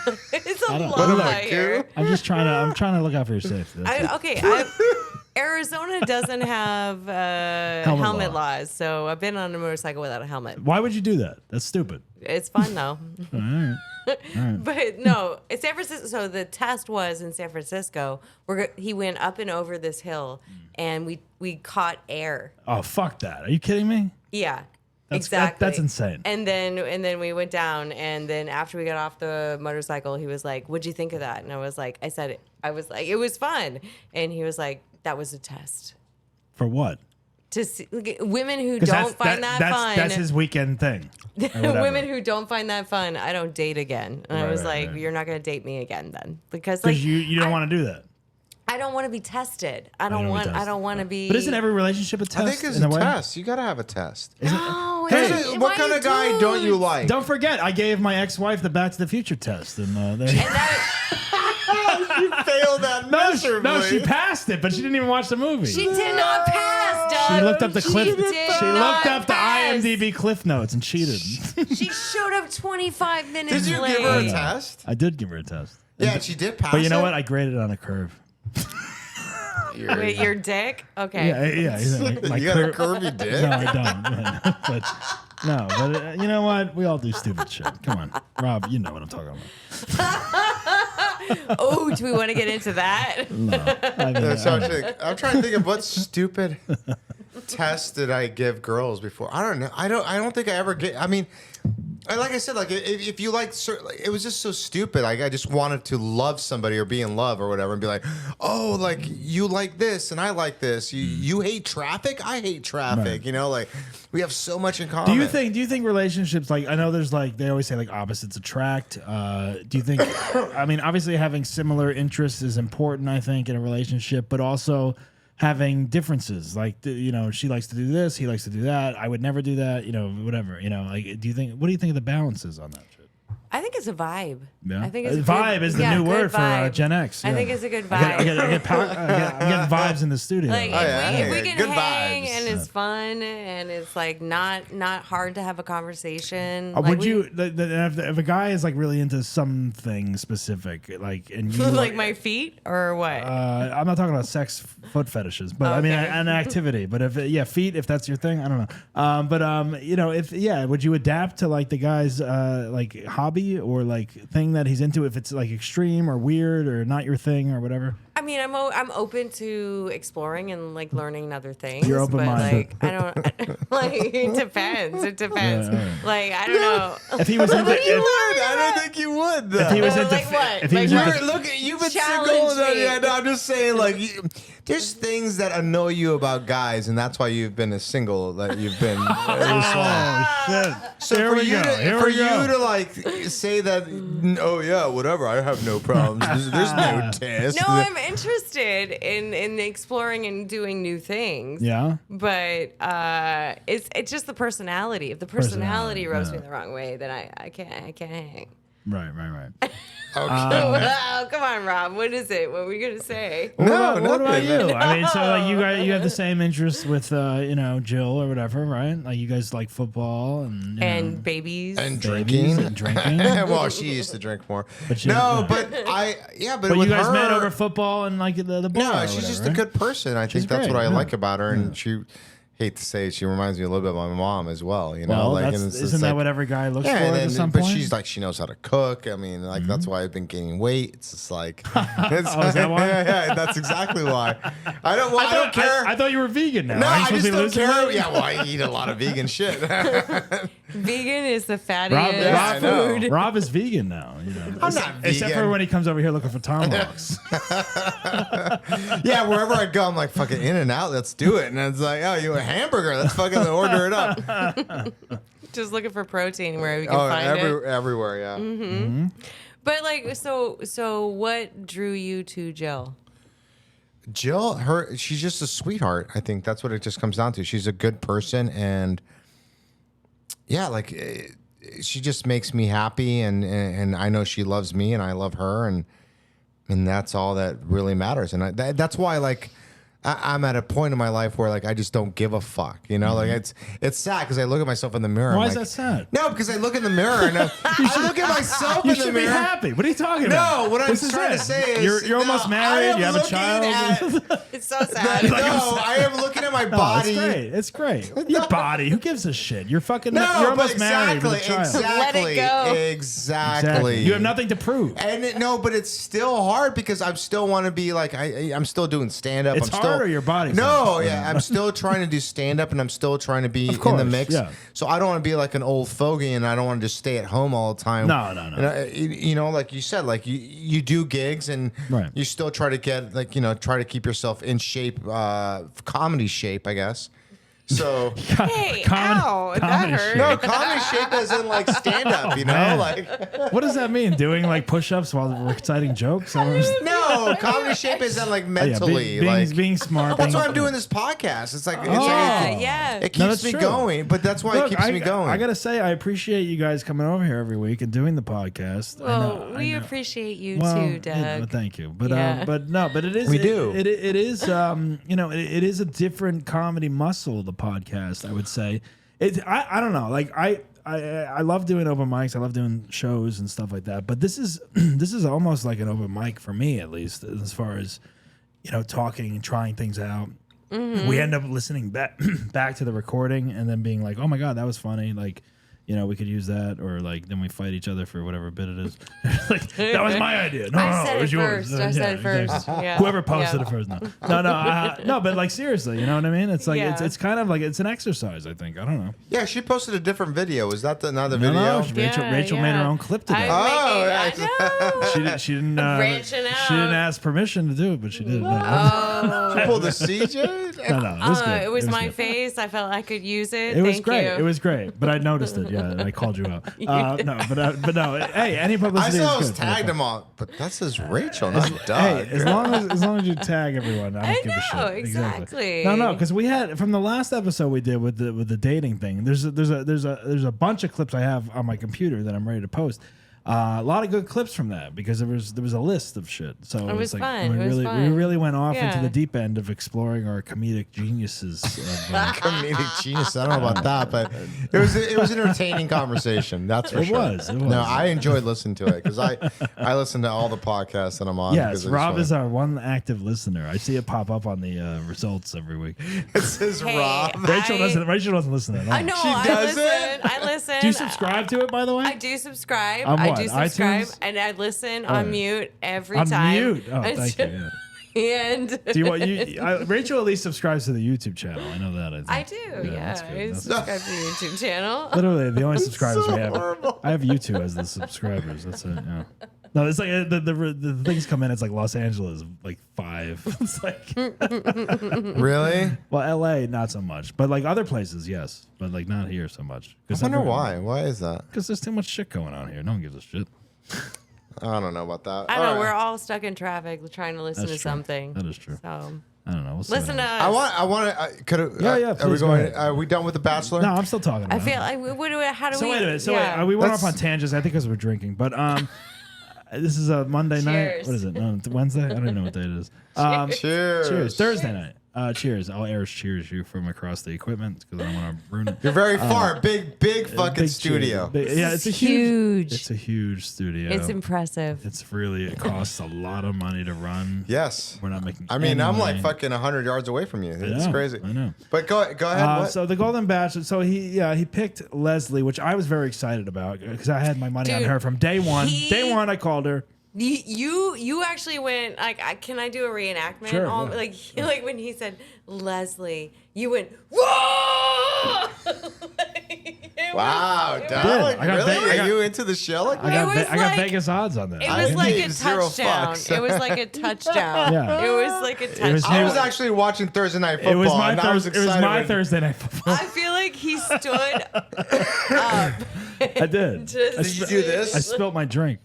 It's a don't- lot What do I here. do? I'm trying to look out for your safety. That's it. Arizona doesn't have helmet law. laws, so I've been on a motorcycle without a helmet. Why would you do that? That's stupid. It's fun though. All right. But no, it's San Francisco. So the test was in San Francisco. He went up and over this hill, and we caught air. Oh, fuck that. Are you kidding me? Yeah, That's- exactly. that's insane. And then we went down, and then after we got off the motorcycle, he was like, "What'd you think of that?" And I was like, "It was fun." And he was like, "That was a test." For what? to see women who 'Cause don't find that fun. That's his weekend thing. or whatever. Women who don't find that fun, I don't date again. And I was like, right. you're not going to date me again then, because like you don't want to do that. I don't want to be tested. I don't don't wanna want. be I don't want to be. But isn't every relationship a test? I think it's in a way? test. You gotta have a test. No, Hey, it's- What why kind you of guy don't you like? Don't forget, I gave my ex-wife the Back to the Future test, and And that, failed that miserably. no, she passed it, but she didn't even watch the movie. she did not pass, Doug. She looked up the cliff. did She not looked up the pass. IMDb cliff notes and cheated. She showed up 25 minutes Did you late. give her a test? I did give her a test, Yeah, she did pass. but you know it? what? I graded it on a curve. Wait, your dick? Okay. Yeah. My You got a curvy dick? No, I don't. but you know what? We all do stupid shit. Come on, Rob. You know what I'm talking about. Oh, do we want to get into that? I mean, So I'm trying to think of what stupid test did I give girls before. I don't know. I don't think I ever get. I mean, like I said, like if you like, it was just so stupid. Like I just wanted to love somebody or be in love or whatever, and be like, oh, like you like this and I like this. You hate traffic. I hate traffic. Right. You know, like we have so much in common. Do you think relationships, like, I know there's like, they always say like opposites attract. Do you think, I mean, obviously having similar interests is important, I think, in a relationship, but also having differences, like, you know, she likes to do this, he likes to do that. I would never do that, you know, whatever, you know, like, what do you think of the balance is on that shit? I think it's a vibe. Yeah. I think it's a vibe good, is the yeah, new good word for vibe. Gen X. I yeah. think it's a good vibe. I'm getting vibes in the studio. Like yeah, if we can good hang vibes. and it's fun and it's like not hard to have a conversation. Would you, if a guy is like really into something specific, like, and you like my feet or what? I'm not talking about sex foot fetishes, but I mean Okay. an activity. But if feet, if that's your thing, I don't know. But you know, would you adapt to like the guy's like hobby or like thing that he's into, if it's like extreme or weird or not your thing or whatever? I mean, I'm open to exploring and like learning other things. You're open-minded. But like I don't like it depends. It depends. Yeah, yeah. Like I don't know. If he was into, I don't think you would. Though. if he was into, Like what? if he was Like into, what? Look, you've been Challenge single. me. Yeah, no, I'm just saying, like, there's things that annoy you about guys, and that's why you've been as single that you've been. oh shit! So Here for we you go. to Here for we go. you to like say that, oh yeah, whatever, I have no problems. There's no test. No, I'm interested in exploring and doing new things. Yeah. But it's just the personality. If the personality rubs yeah. me the wrong way, then I can't hang. Right. Wow, come on, Rob. What is it? What were you gonna say? What about nothing. you? I mean, so like you have the same interests with you know, Jill or whatever, right? Like you guys like football and you And know, babies. And babies drinking. and drinking. Well, she used to drink more. But she- no, yeah. but But with you guys her, met over football and like the bar. No, or she's whatever, just right? a good person. I She's think that's great, what I yeah. like about her, and she. Hate to say it, she reminds me a little bit of my mom as well. You know, Well, like, that's, and it's isn't that like, what every guy looks yeah, for and at some but point? she's like, she knows how to cook. I mean, like that's why I've been gaining weight. It's just like, it's, Oh, is that why? yeah, that's exactly why. I don't care. I thought you were vegan now. no, Aren't you I supposed just to be don't losing care. weight? Yeah, well, I eat a lot of vegan shit. Vegan is the fattiest Rob, I know. food. Rob is vegan now. You know, I'm not except for vegan. when he comes over here looking for tomahawks. Yeah, wherever I go, I'm like, fucking In and Out, let's do it. And it's like, oh, you want a hamburger? Let's fucking order it up. Just looking for protein where we can find it. Everywhere, yeah. But like, so what drew you to Jill? Jill, she's just a sweetheart. I think that's what it just comes down to. She's a good person, and yeah, like she just makes me happy, and I know she loves me, and I love her, and that's all that really matters. And that's why, like, I'm at a point in my life where like I just don't give a fuck, you know. Like it's sad because I look at myself in the mirror. Why I'm is like, that sad? No, because I look in the mirror and I look at myself You in the should be mirror. happy. What are you talking about? No, what I'm This is trying it. to say is you're almost no, married. I am You have a looking child. at- It's so sad. No, I am looking at my body. It's great. Your body. Who gives a shit? You're fucking. No, you're but almost married with a exactly, child. Let it go. Exactly. You have nothing to prove. And no, but it's still hard because I still want to be like I'm still doing stand up. It's I'm hard still, or your body No, thing? yeah, I'm still trying to do stand up, and I'm still trying to be in the course, mix. yeah. So I don't want to be like an old fogey, and I don't want to just stay at home all the time. No. And you know, like you said, like you do gigs, and Right. you still try to get like try to keep yourself in shape, comedy shape, I guess. So Hey, ow, that comedy hurt. no, comedy shape as in like stand up, you know, Man. like What does that mean? Doing like push-ups while reciting jokes? no, comedy shape is in like mentally, being smart. That's being- why I'm doing this podcast. It's like Yeah. it No, keeps that's me true. going, but that's why it keeps me going. I gotta say, I appreciate you guys coming over here every week and doing the podcast. Well, we appreciate you too, Doug. Thank you, but Yeah. but it is We do. it is it is a different comedy muscle. The podcast, I would say, I don't know, like I love doing open mics. I love doing shows and stuff like that. But this is this is almost like an open mic for me, at least as far as talking and trying things out. We end up listening back to the recording and then being like, oh my god, that was funny. Like, we could use that, or like then we fight each other for whatever bit it is. Like, that was my idea. No, I said it was it yours. first. I said it first. exactly. Yeah. Whoever posted Yeah. it first. No, but like seriously, you know what I mean? It's like Yeah. it's kind of like it's an exercise. I think I don't know. Yeah, she posted a different video. Was that another No, video? Rachel made her own clip today. I know. She didn't. Branching out. She didn't ask permission to do it, but she did. She pulled the CJ. No, it was good. It was my good. face. I felt I could use it. It was Thank great. you. It was great, but I noticed it. Yeah, and I called you out. But no. Hey, any I publicity saw is us good. tagged them all, but that says Rachel, not Hey, Doug. as long as you tag everyone, I don't give a shit. know, exactly. No, because we had from the last episode we did with the dating thing. There's a bunch of clips I have on my computer that I'm ready to post. A lot of good clips from that because there was a list of shit. So It was like fun. We It was really fun. we really went off into Yeah. the deep end of exploring our comedic geniuses. Of, Comedic genius. I don't know about that, but it was an entertaining conversation. That's for It sure. was. No, I enjoyed listening to it because I listen to all the podcasts that I'm on. yes, because Rob it's is our one active listener. I see it pop up on the results every week. it says Hey, Rob. Rachel doesn't listen at all. I know. She I doesn't? listen. I listen. Do you subscribe to it, by the way? I do subscribe. On I what, do subscribe, iTunes? and I listen Oh, on yeah. mute every On time. mute. Oh, thank you. Yeah. And Do you want Rachel at least subscribes to the YouTube channel? I know that. I do. Yeah, that's good. I That's- subscribe to the YouTube channel. Literally, the only subscribers so we have. horrible. I have you two as the subscribers. That's it. Yeah. No, it's like the things come in. It's like Los Angeles, like 5. It's like Really? well, LA not so much, but like other places, yes, but like not here so much. I wonder why. Why is that? Because there's too much shit going on here. No one gives a shit. I don't know about that. I don't know. All We're right. all stuck in traffic trying to listen That's to true. something. That is true. So I don't know. We'll see listen what to happens. us. I want. Could it? Yeah, Are we please go going? ahead. Are we done with the Bachelor? No, I'm still talking. I About feel it. like how do So we? wait a minute. So yeah. wait, we went Let's- off on tangents. I think because we're drinking, but this is a Monday night. Cheers. What is it? No, it's Wednesday. I don't even know what day it is. Cheers. Cheers. Thursday night. Cheers. I'll cheers you from across the equipment because I don't want to ruin it. You're very far. Big fucking Big studio. cheers. Yeah, it's a huge. It's a huge studio. It's impressive. It costs a lot of money to run. Yes. We're not making. I mean, any I'm money. like fucking 100 yards away from you. It's know, crazy. I know. But go ahead. What? So the Golden Bachelor. So he picked Leslie, which I was very excited about because I had my money on Dude, her from day one. Day one, I called her. You actually went like, can I do a reenactment? Sure, yeah. Like when he said Leslie, you went whoa! Wow, it Doug. was- I got Really? Ve- I got- Are you into the show like I that? got, was I got like- Vegas odds on that. It I was like a gave zero touchdown. fucks. It was like a touchdown. Yeah. It was like a touchdown. was- I was actually watching Thursday Night Football. It was my and I was Thursday. It excited. was my when- Thursday night football. I feel like he stood up. I did. Just, Did you do this? I spilled my drink.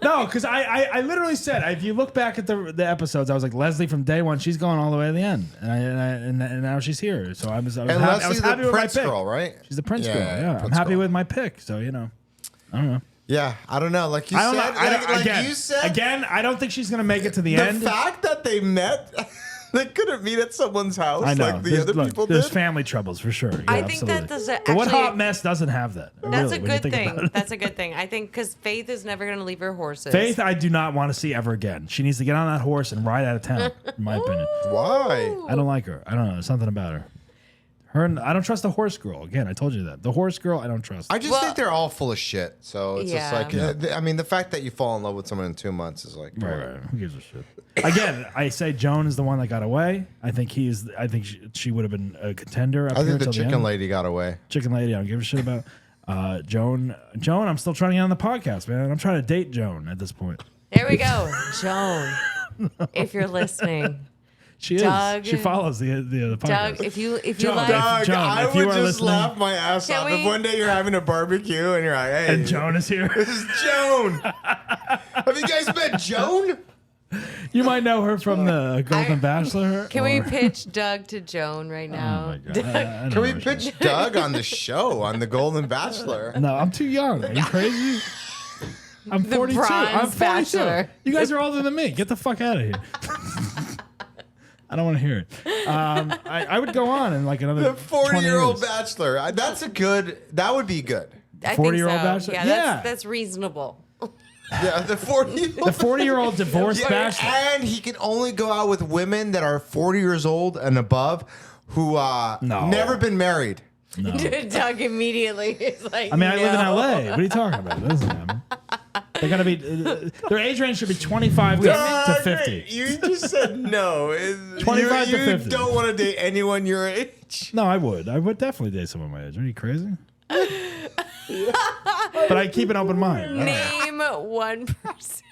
No, because I literally said, if you look back at the episodes, I was like, Leslie from day one, she's going all the way to the end, and now she's here. So I was And happy, I was Leslie's happy the with my Prince pick. girl, right? She's the Prince Yeah, girl. Yeah, I'm Prince happy girl. with my pick. So I don't know. Yeah, I don't know. Like you I don't said, know. I don't, like again, you said, again, I don't think she's gonna make it to the the end. fact that they met, they couldn't meet at someone's house I know. like the There's- other look, people there's did. family troubles for sure. Yeah, I think that absolutely. does But what actually- hot mess doesn't have that? That's really, a when you good think about thing. it. That's a good thing. I think because Faith is never going to leave her horses. Faith, I do not want to see ever again. She needs to get on that horse and ride out of town. In my opinion, Why? I don't like her. I don't know. There's something about her. I don't trust the horse girl. Again, I told you that. The horse girl, I don't trust. I just Well- think they're all full of shit. So it's Yeah. just like, I mean, the fact that you fall in love with someone in 2 months is like, Right. Who gives a shit? Again, I say Joan is the one that got away. I think she would have been a contender. Up I here think the till chicken end. lady got away. Chicken lady, I don't give a shit about. Joan, I'm still trying to get on the podcast, man. I'm trying to date Joan at this point. There we go, Joan. If you're listening, She is. Doug. She follows the podcast. Doug, if you Joan, like, Doug, Joan, I if you would are just listening- laugh my ass Can off if we- one day you're having a barbecue and you're like, hey, And Joan is here. this is Joan. Have you guys met Joan? You might know her from the Golden Bachelor. can we pitch Doug to Joan right Oh now? my God. I don't Can we know. pitch Doug on the show on the Golden Bachelor? No, I'm too young. Are you crazy? I'm 42. Bronze I'm 42. Bachelor. You guys are older than me. Get the fuck out of here. I don't want to hear it. I would go on in like another The 40-year-old 20 years. Bachelor. That would be good. I think 40-year-old so. bachelor? Yeah, Yeah. that's reasonable. Yeah, the 40. The 40-year-old divorced Yeah, bachelor. and he can only go out with women that are 40 years old and above who No. never been married. Doug immediately is like, I mean, I live in no. LA. What are you talking about? That doesn't happen. They gotta be. Their age range should be 25 to 50. You just said no. 25 to 50. You don't want to date anyone your age. No, I would. I would definitely date someone my age. Are you crazy? But I keep an open mind. Name one person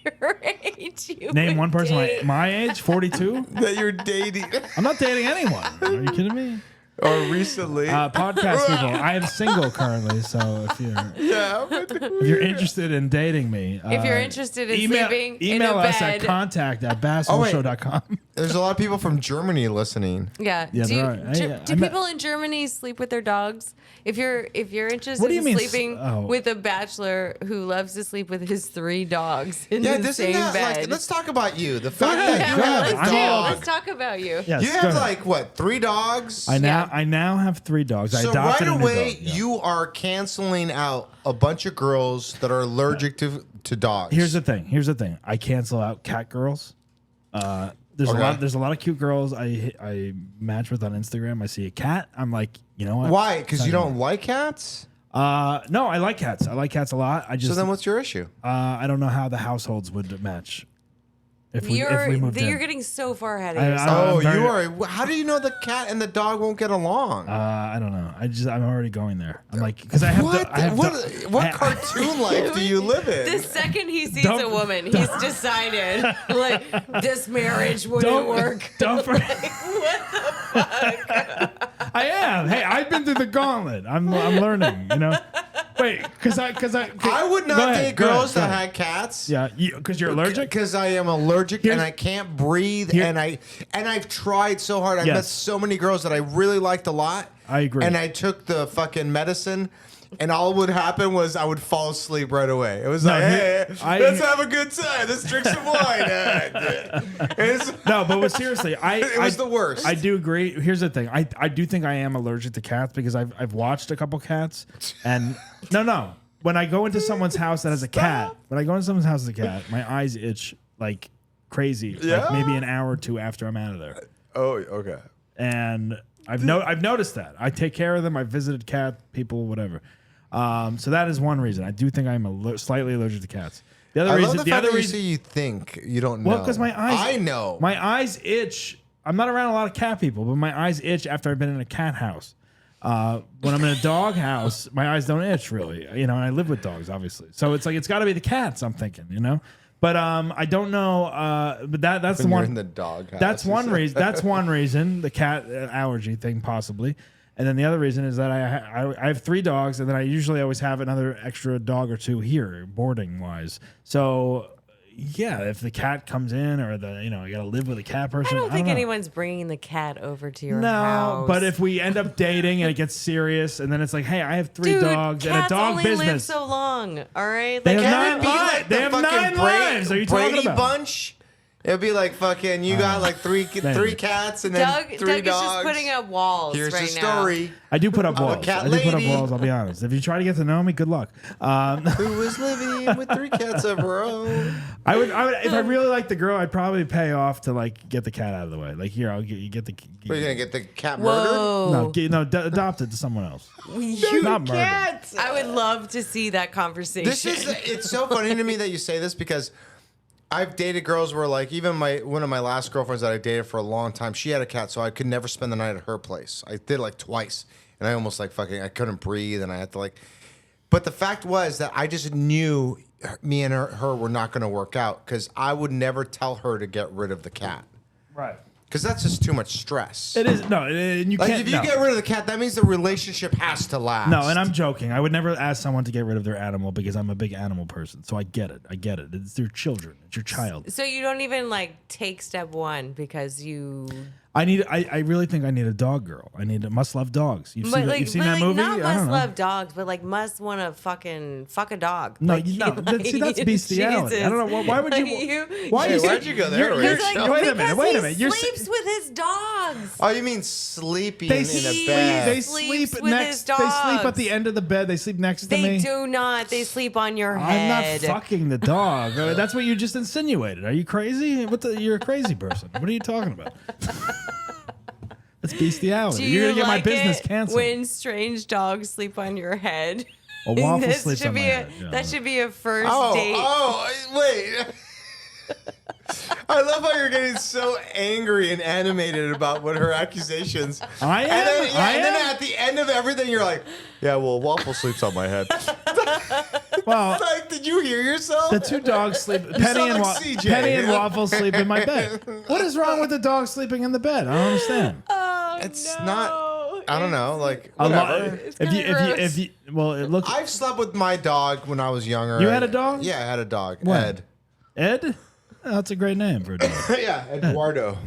your age. You Name would one person date. my age, 42. That you're dating. I'm not dating anyone. Are you kidding me? Or recently. Podcast people. I am single currently, so Yeah. if you're interested in dating me, If you're interested in sleeping in email a us bed. at contact@basshole.com. There's a lot of people from Germany listening. Yeah. Yeah, do there are. Hey, do I met- people in Germany sleep with their dogs? If you're interested What do you in mean sleeping oh. with a bachelor who loves to sleep with his 3 dogs in Yeah, the doesn't same that bed. let's talk about you. The fact ahead, that you go have ahead. a let's dog. talk about you. Yes, You go have ahead. like what, 3 dogs? I now have 3 dogs. I So adopted right a new away, dog, yeah. you are canceling out a bunch of girls that are allergic to dogs. Here's the thing. I cancel out cat girls. There's Okay. there's a lot of cute girls I match with on Instagram. I see a cat. I'm like, you know what? Why? Because you Not don't like cats? No, I like cats. I like cats a lot. I just So then what's your issue? I don't know how the households would match if we You're moved in. getting so far ahead of I- yourself. Oh, I'm very- you are. How do you know the cat and the dog won't get along? I don't know. I'm already going there. I'm like, because I have what? I have What cartoon life do you live in? The second he sees Don't- a woman, he's decided like this marriage wouldn't work. Don't What the fuck? I am. Hey, I've been through the gauntlet. I'm learning. You know. Wait, because I would not date girls that had cats. Yeah, because you're allergic. Because I am allergic Here's- and I can't breathe Here- and I've tried so hard. I've Yes. met so many girls that I really liked a lot. I agree. And I took the fucking medicine, and all would happen was I would fall asleep right away. It was No, like, hey, let's have a good time. Let's drink some wine. No, but seriously, It was the worst. I do agree. Here's the thing. I do think I am allergic to cats because I've watched a couple cats, and no. When I go into someone's house that has a cat, my eyes itch like crazy. Yeah? Like maybe an hour or 2 after I'm out of there. Oh, okay. And I've noticed that. I take care of them. I've visited cat people, whatever. So that is one reason. I do think I'm slightly allergic to cats. The other I reason, love the fact that you say you think you don't know. well, because my eyes. I know. My eyes itch. I'm not around a lot of cat people, but my eyes itch after I've been in a cat house. When I'm in a dog house, my eyes don't itch really. You know, and I live with dogs, obviously. So it's like it's got to be the cats. I'm thinking, you know. But I don't know. But that's When the you're one. in the dog house, That's you one said. reason. That's one reason. The cat allergy thing, possibly. And then the other reason is that I have 3 dogs, and then I usually always have another extra dog or 2 here, boarding wise. So, yeah, if the cat comes in, or I got to live with a cat person. I don't think know. anyone's bringing the cat over to your No, house. but if we end up dating and it gets serious, and then it's like, hey, I have 3 Dude, dogs and a cats dog only business. live so long. All right, They like, have Can nine it be lives. like They the have fucking 9 lives. Are you talking Brady about? Bunch? It'd be like fucking. You got like three cats and then Doug 3 is dogs. just putting up walls Here's right the now. story. I do put up I'm a walls. cat I do put up lady. walls. I'll be honest. If you try to get to know me, good luck. Who was living with 3 cats of her own? I would, if I really like the girl, I'd probably pay off to like get the cat out of the way. Like here, I'll get you get the. Are you gonna get the cat murdered? Whoa. Adopt it to someone else. You Not murder. can't. I would love to see that conversation. It's so funny to me that you say this because I've dated girls where like even one of my last girlfriends that I dated for a long time, she had a cat, so I could never spend the night at her place. I did like twice, and I almost like I couldn't breathe, and I had to like. But the fact was that I just knew me and her were not going to work out because I would never tell her to get rid of the cat. Right. Because that's just too much stress. It is and you Like can't. if you no. get rid of the cat, that means the relationship has to last. No, and I'm joking. I would never ask someone to get rid of their animal because I'm a big animal person. So I get it. It's their children. It's your child. So you don't even like take step one because you. I really think I need a dog girl. I need a must love dogs. You've seen that movie? Not I must don't know. love dogs, but like must want to fucking fuck a dog. No, like, see, that's bestiality. I don't know. Why would you? Why'd you go there? Wait a minute. He sleeps with his dogs. Oh, you mean sleeping They in sleep. a bed? They Sleeps sleep with next. his They sleep dogs. at the end of the bed. They sleep next to They me. do not. They sleep on your I'm head. not fucking the dog. That's what you just insinuated. Are you crazy? You're a crazy person. What are you talking about? That's bestiality. Do You're you gonna get my like business it canceled. when strange dogs sleep on your head? A waffle This sleeps should on my be head. Yeah. That should be a first Oh, date. wait. I love how you're getting so angry and animated about what her accusations. I am. And then at the end of everything, you're like, "Yeah, well, Waffle sleeps on my head." Well, Like, did you hear yourself? the two dogs sleep. sound like CJ. Penny and Waffle sleep in my bed. What is wrong with the dog sleeping in the bed? I don't understand. It's not. I don't know. Like, A lot- whatever. if you, well, it looks. I've slept with my dog when I was younger. You had a dog? Yeah, I had a dog. When? Ed? Oh, that's a great name for a dog. Yeah, Eduardo.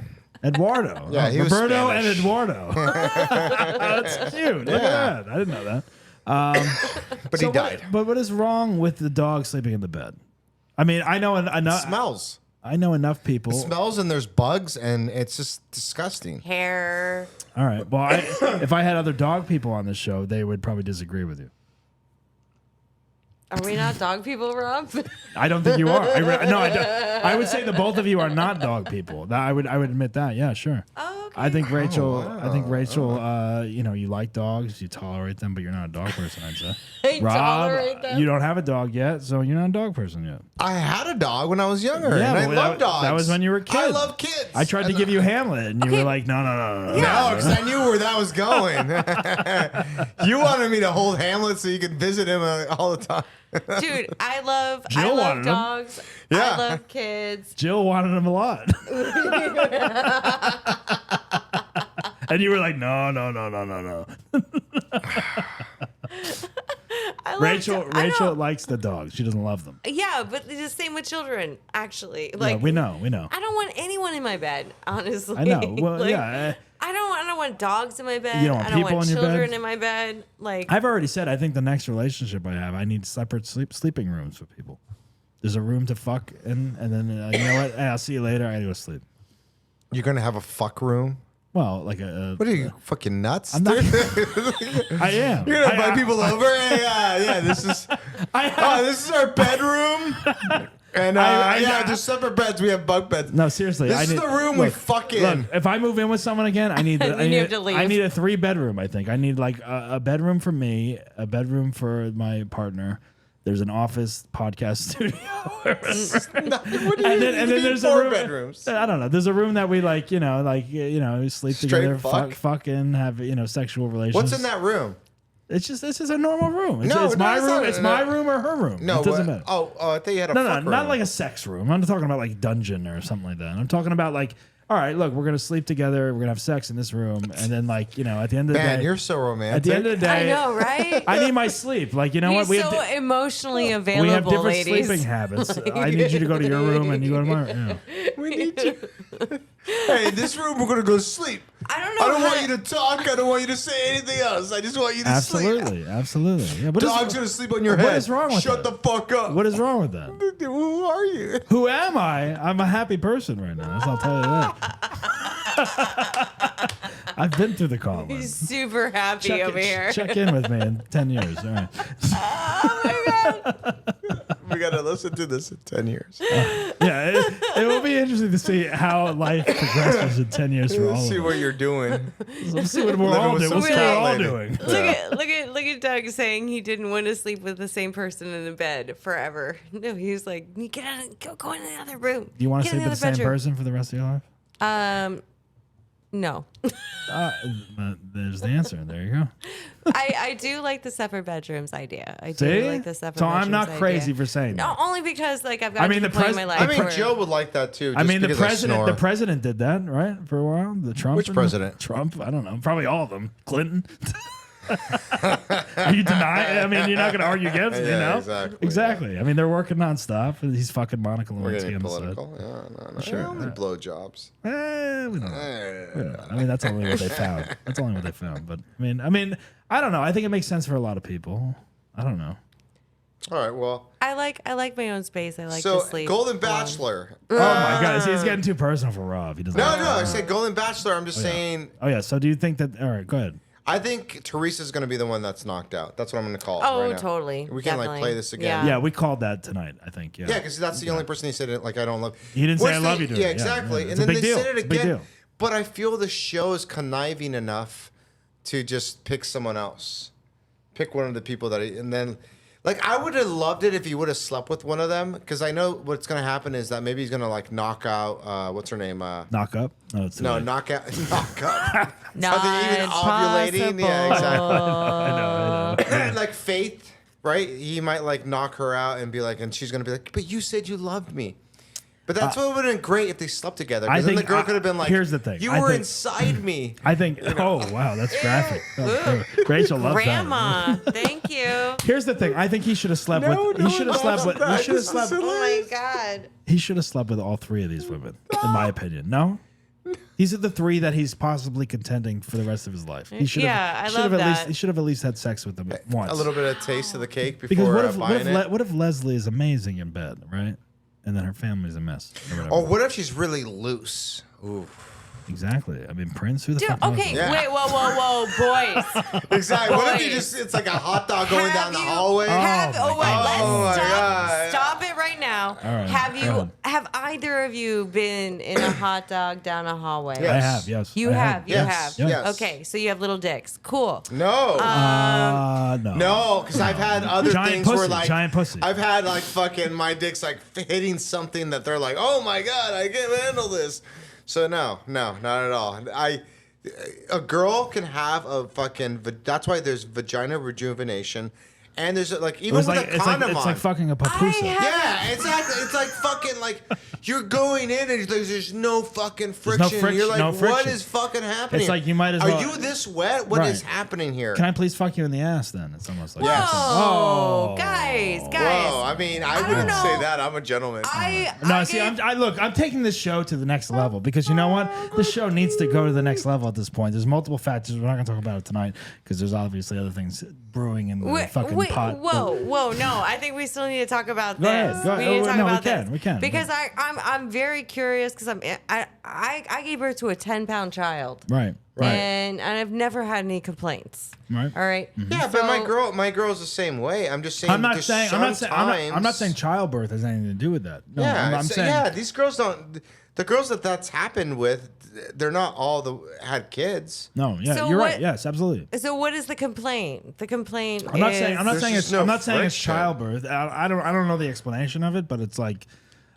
Eduardo. Yeah, he was Roberto Spanish. and Eduardo. That's cute. Look at that. I didn't know that. But So he died. But what is wrong with the dog sleeping in the bed? I mean, I know enough. Smells. I know enough people. Smells and there's bugs and it's just disgusting. Hair. All right. Well, if I had other dog people on this show, they would probably disagree with you. Are we not dog people, Rob? I don't think you are. No, I don't. I would say the both of you are not dog people. I would admit that. Yeah, sure. Oh, okay. I think Rachel. You like dogs, you tolerate them, but you're not a dog person. I'd say. I Rob, tolerate them. you don't have a dog yet, so you're not a dog person yet. I had a dog when I was younger, Yeah, and I but love dogs. that was when you were a kid. I love kids. I tried to give you Hamlet, and you were like, no. No, because I knew where that was going. You wanted me to hold Hamlet so you could visit him all the time. Dude, I love Jill wanted 'em. dogs. Yeah. I love kids. Jill wanted him a lot. And you were like, no. I love Rachel likes the dogs. She doesn't love them. Yeah, but it's the same with children, actually. Yeah, Like we know. I don't want anyone in my bed, honestly. I know. Well, Like, yeah. I don't want dogs in my bed. You don't want I don't people want in your children bed? in my bed. Like I've already said I think the next relationship I have, I need separate sleeping rooms for people. There's a room to fuck in, and then you know what? Hey, I'll see you later. I gotta go sleep. You're gonna have a fuck room? Well, like a. What are you fucking nuts? I'm not. I am. You're gonna invite people over? Hey, yeah, this is. This is our bedroom. And there's separate beds. We have bunk beds. No, seriously. This is the room we fuck in. Look, if I move in with someone again, I need. You have to leave. I need a 3-bedroom. I think I need like a bedroom for me, a bedroom for my partner. There's an office podcast studio. and then there's a 4 room, bedrooms. I don't know. There's a room that we sleep Straight together, fuck? fucking have sexual relations. What's in that room? It's just a normal room. It's, No, it's no, my it's room. not. It's No. my room or her room. No, it doesn't matter. Oh, I thought you had a No, fuck room. not like a sex room. I'm not talking about like dungeon or something like that. I'm talking about like, all right, look, we're gonna sleep together. We're gonna have sex in this room, and then at the end of the Man, day, you're so romantic. at the end of the I day, know, right? I need my sleep. Like you know He's what? We so have emotionally available, we have different ladies. sleeping habits. I need you to go to your room, and you go to my room. Yeah. We need you. Hey, in this room, we're gonna go sleep. I don't know. I don't want you to talk. I don't want you to say anything else. I just want you to sleep. Absolutely. Yeah, but Dog's gonna sleep on your what head. is wrong with Shut that? the fuck up. what is wrong with that? Who are you? Who am I? I'm a happy person right now. I'll tell you that. I've been through the call. He's super happy over here. Check in with me in 10 years. All right. Oh my god. We gotta listen to this in 10 years. Yeah, it will be interesting to see how life progresses in 10 years for all of See us. what you're doing. Let's see what we're Living all with doing. some We'll see what we're all cat lady. doing. Look at Doug saying he didn't want to sleep with the same person in the bed forever. No, he was like, get out, go in the other room. Do you want to Get in sleep with the same bedroom." person for the rest of your life? No. There's the answer. There you go. I do like the separate bedrooms idea. I do See? like the separate So bedrooms I'm not crazy idea. for saying No, that. only because like I've got I mean, to the the point in my pres- life. I mean, where- Joe would like that too. I mean, the because I president. snore. The president did that, right? For a while, the Trump. Which president? Trump. I don't know. Probably all of them. Clinton. Are you denying? I mean, you're not going to argue against me, Yeah, no? exactly, Exactly. I mean, they're working nonstop. He's fucking Monica We're Lewinsky getting on the side. political. Yeah, no. Sure. Only blowjobs. We don't know. We don't know. I mean, that's only what they found. That's only what they found. But I mean, I don't know. I think it makes sense for a lot of people. I don't know. All right, well. I like my own space. I like So, to sleep. Golden alone. Bachelor. Oh my God, he's getting too personal for Rob. He doesn't. No, I said Golden Bachelor. I'm just saying. Oh yeah. So do you think that? All right, go ahead. I think Teresa's going to be the one that's knocked out. That's what I'm going to call it. Oh, right now. totally. We can like Definitely. play this again. Yeah. Yeah, we called that tonight. I think. Yeah. Yeah, because that's the only person he said it. Like I don't love. He didn't say Which I love they- you to her. Yeah, Yeah, exactly. yeah. And It's a then big they deal. said it It's a big again. deal. But I feel the show is conniving enough to just pick someone else, pick one of the people that, and then. Like, I would have loved it if he would have slept with one of them, because I know what's going to happen is that maybe he's going to, like, knock out, what's her name? Knock up. No, it's No, late. knock out. Knock up. Not Are they even ovulating? Yeah, exactly. I know. Like, Faith, right? He might, like, knock her out and be like, and she's going to be like, but you said you loved me. But that's what would have been great if they slept together. I Because then the think- girl could have been like, here's the thing. You I were think- inside me. I think. Oh wow, that's graphic. Oh, Rachel loves that. Grandma, thank you. Here's the thing. I think he should have slept with. He should have slept with. He should have slept. Oh my God. He should have slept with all three of these women, in my opinion. No. These are the three that he's possibly contending for the rest of his life. He should have. Yeah, I should love have at that. least. He should have at least had sex with them once. A little bit of taste of the cake Because before what buying it. what if Leslie is amazing in bed, right? And then her family's a mess. Or whatever. Or what if she's really loose? Ooh. Exactly. I mean, Prince. Who the Dude, fuck knows? okay, Yeah. wait, whoa, boys. Exactly. What if you Boys. just, it's like a hot dog going down the Have you- hallway? Have, Oh, oh, wait, my let's God. stop, Oh, my God. stop it right now. All right, Have go you? ahead. Have either of you been in a hot dog down a hallway? Yeah. I have. Yes. You I have. You Yes. have. Yes. Okay, so you have little dicks. Cool. No. No. No, because I've had other Giant things pussy, where like giant pussy. I've had like fucking my dick's like hitting something that they're like, oh my God, I can't handle this. So no, not at all. A girl can have a fucking. That's why there's vagina rejuvenation, and there's like It even was with like a it's like condom it's on. like fucking a papusa. Yeah, exactly. It's like fucking like you're going in and there's no fucking friction. no friction, You're like, no what friction. is fucking happening? It's like you might as well- Are you this wet? What is Right. happening here? Can I please fuck you in the ass? Then it's almost like Whoa, Yes. Oh. guys. Whoa, I mean, I don't wouldn't know. say that. I'm a gentleman. No, see, I'm taking this show to the next level because you know what? This show needs to go to the next level at this point. There's multiple factors. We're not going to talk about it tonight because there's obviously other things brewing in the fucking pot. Whoa, no! I think we still need to talk about Go this. ahead, go We ahead. need to talk No, we about can, this. we can. Because I'm very curious because I gave birth to a 10-pound child. Right. And I've never had any complaints. Right. All right. Yeah, but my girl's the same way. I'm just saying. I'm not there's saying. I'm not saying. I'm not saying sometimes- childbirth has anything to do with that. No, Yeah, I'm saying. yeah. These girls don't. The girls that's happened with, they're not all had kids. No. Yeah. So you're what- right. Yes. Absolutely. So what is the complaint? The complaint I'm not is saying. I'm not There's saying. just It's. no I'm not saying it's friction. childbirth. I don't know the explanation of it, but it's like,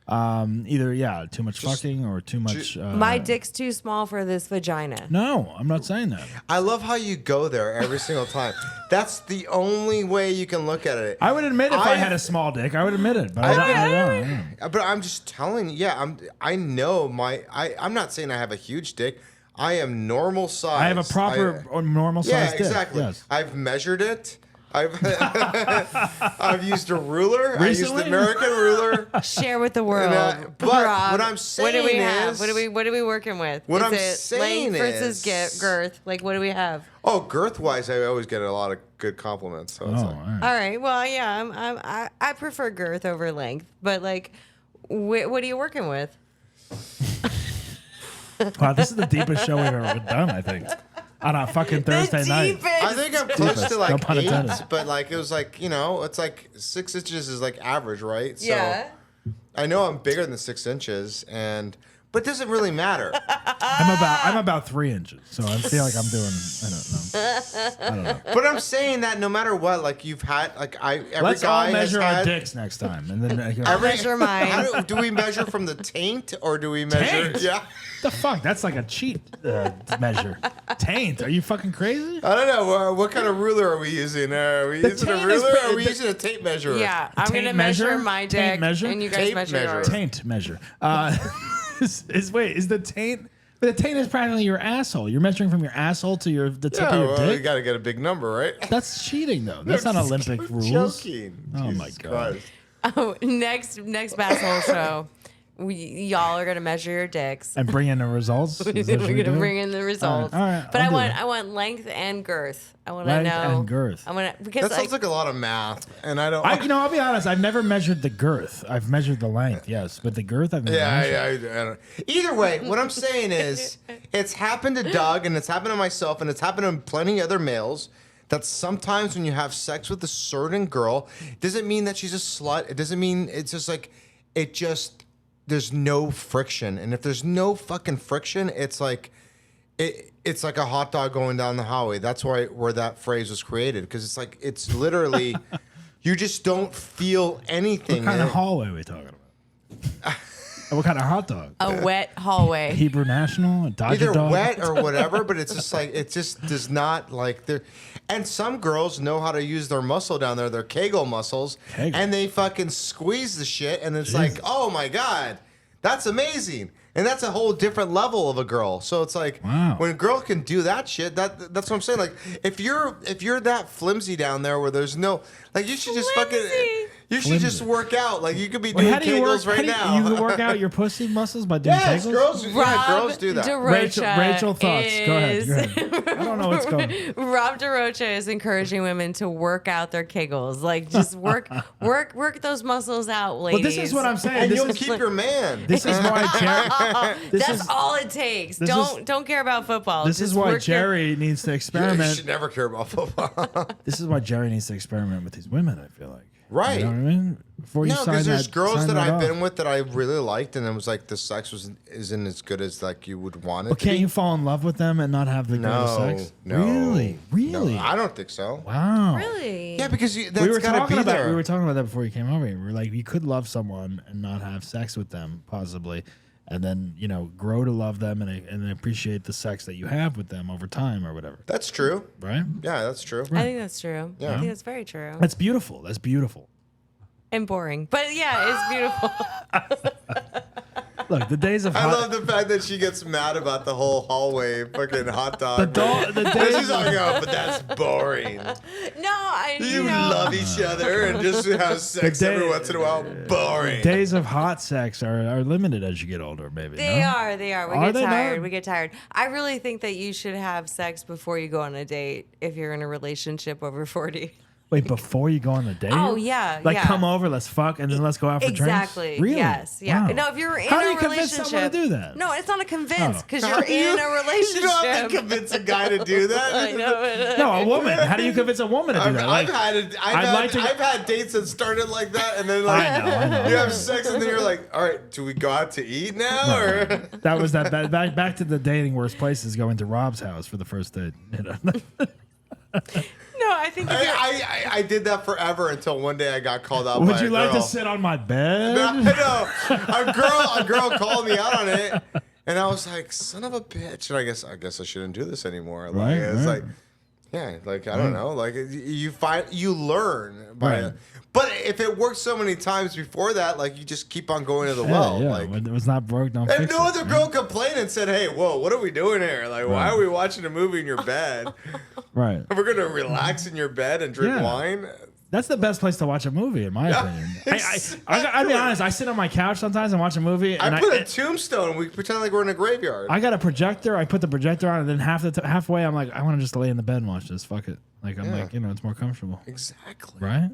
either too much fucking or too much. my dick's too small for this vagina. No, I'm not saying that. I love how you go there every single time. That's the only way you can look at it. I would admit if I I've- had a small dick, I would admit it. But I I don't. But I'm just telling you, yeah, I know I'm not saying I have a huge dick. I am normal size. I have a proper or normal size Yeah, dick. exactly. Yes. I've measured it. I've used a ruler. I used Recently? the American ruler. Share with the world. but Rob, what I'm what do we saying have? is- What are we working with? What is I'm it saying length versus is- girth? Like what do we have? Oh, girth wise, I always get a lot of good compliments. So Oh, it's all like, right. All right. Well, yeah, I prefer girth over length, but like, what are you working with? Wow, this is the deepest show we've ever done. I think on a fucking Thursday night. I think I'm close Deepest, to no like pun 8, intended. but like it was like it's like 6 inches is like average, right? So Yeah. I know I'm bigger than 6 inches, But it doesn't really matter. I'm about 3 inches, so I feel like I'm doing. I don't know. But I'm saying that no matter what, like you've had, like every Let's guy all measure has our had, dicks next time, and then Measure mine. How do we measure from the taint, or do we measure? Taint? Yeah. the fuck? That's like a cheat measure. Taint? Are you fucking crazy? I don't know. What kind of ruler are we using? Are we using a taint is ruler, or are pretty- we using a tape measure? Yeah, I'm taint gonna measure measure? my Taint dick, measure? and you guys Tape measure measure. yours. Taint measure. Is the taint? But the taint is practically your asshole. You're measuring from your asshole to the tip Yeah, of your well, you dick. got to get a big number, right? That's cheating, though. That's not Olympic rules. Joking. Oh Jesus my God. Christ. Oh, next Basshole show, y'all are gonna measure your dicks. And bring in the results. Is We're that what we gonna do? bring in the results. All right, But I'll do I that. want length and girth. I want to Length know and girth. I want to because That sounds like a lot of math, and I don't. I'll be honest. I've never measured the girth. I've measured the length, yes, but the girth I've never measured. I don't. Either way, what I'm saying is, it's happened to Doug, and it's happened to myself, and it's happened to plenty of other males. That sometimes when you have sex with a certain girl, it doesn't mean that she's a slut. It doesn't mean it's just like there's no friction, and if there's no fucking friction, it's like it's like a hot dog going down the highway. That's where that phrase was created, because it's like it's literally you just don't feel anything. What kind of hallway are we talking about? What kind of hot dog? a wet hallway. Hebrew National? A Dodger Either dog? wet or whatever, but it's just like it just does not like there. And some girls know how to use their muscle down there, their Kegel muscles, Kegel. and they fucking squeeze the shit, and it's like, oh my god, that's amazing, and that's a whole different level of a girl. So it's like Wow. when a girl can do that shit, that's what I'm saying. Like if you're that flimsy down there where there's no like, you should just fucking. Flimsy. You should Flimsy. just work out. Like you could be Wait, doing how do you Kegels work? right now. You can work out your pussy muscles by doing Yes, Kegels? girls do that. Rachel thoughts. Go ahead. I don't know what's going on. Rob DeRocha is encouraging women to work out their Kegels. Like just work those muscles out, Well, ladies. this is what I'm saying. And This you'll is, keep your man. this is why Jerry. This That's is all it takes. this Don't care about football. this Just is why work your- Jerry needs to You experiment. should never care about football. This is why Jerry needs to experiment with these women. I feel like. Right. You know what I mean? Before you No, sign because there's that, girls sign that I've off. been with that I really liked, and it was like the sex isn't as good as like you would want it. Well, to can't be. you fall in love with them and not have the No, greatest sex? no, Really? Really? No, I don't think so. Wow. Really? Yeah, because that's We were gotta talking be about there. we were talking about that before you came over here. We were like, you could love someone and not have sex with them, possibly, and then grow to love them and appreciate the sex that you have with them over time or whatever. That's true. Right? Yeah, that's true. I think that's true. Yeah. I think that's very true. That's beautiful. That's beautiful. And boring. But yeah, it's beautiful. Look, the days of I hot, love the fact that she gets mad about the whole hallway fucking hot dog. the And days she's like, oh, but that's boring. You love each other and just have sex The day- every once in a while. Boring. days of hot sex are limited as you get older, maybe. They no? are. They are. We Are get they tired. not? We get tired. I really think that you should have sex before you go on a date if you're in a relationship over 40. Wait, before you go on the date? Oh, yeah, Like yeah. come over, let's fuck, and then let's go out for Exactly. drinks? Really? Yes. Yeah. Wow. No, if you're in How a do you convince relationship, someone to do that? No, it's not a convince Oh. because you're in a relationship. You don't have to convince a guy to do that. I know. No, a woman. How do you convince a woman to do that? Like, I've had dates that started like that, and then like I know. you have sex, and then you're like, all right, do we go out to eat now? Or that was that back to the dating worst places, going to Rob's house for the first date. No, I think if you're, I did that forever until one day I got called out. Would by you a like girl. to sit on my bed? No, a girl called me out on it, and I was like, son of a bitch. And I guess I shouldn't do this anymore. Like, Right, it's right. like, yeah, like I don't know, like you learn by. Right. But if it worked so many times before that, like you just keep on going to the well. yeah. Like, When it was not broke, don't and fix no it. other girl complained and said, "Hey, whoa, what are we doing here? Like, why Right. are we watching a movie in your bed? Right. We're gonna relax in your bed and drink Yeah. wine." That's the best place to watch a movie, in my opinion. I'll be honest. I sit on my couch sometimes and watch a movie, and I put a tombstone. We pretend like we're in a graveyard. I got a projector. I put the projector on, and then halfway, I'm like, I want to just lay in the bed and watch this. Fuck it. Like I'm like, it's more comfortable, exactly. right?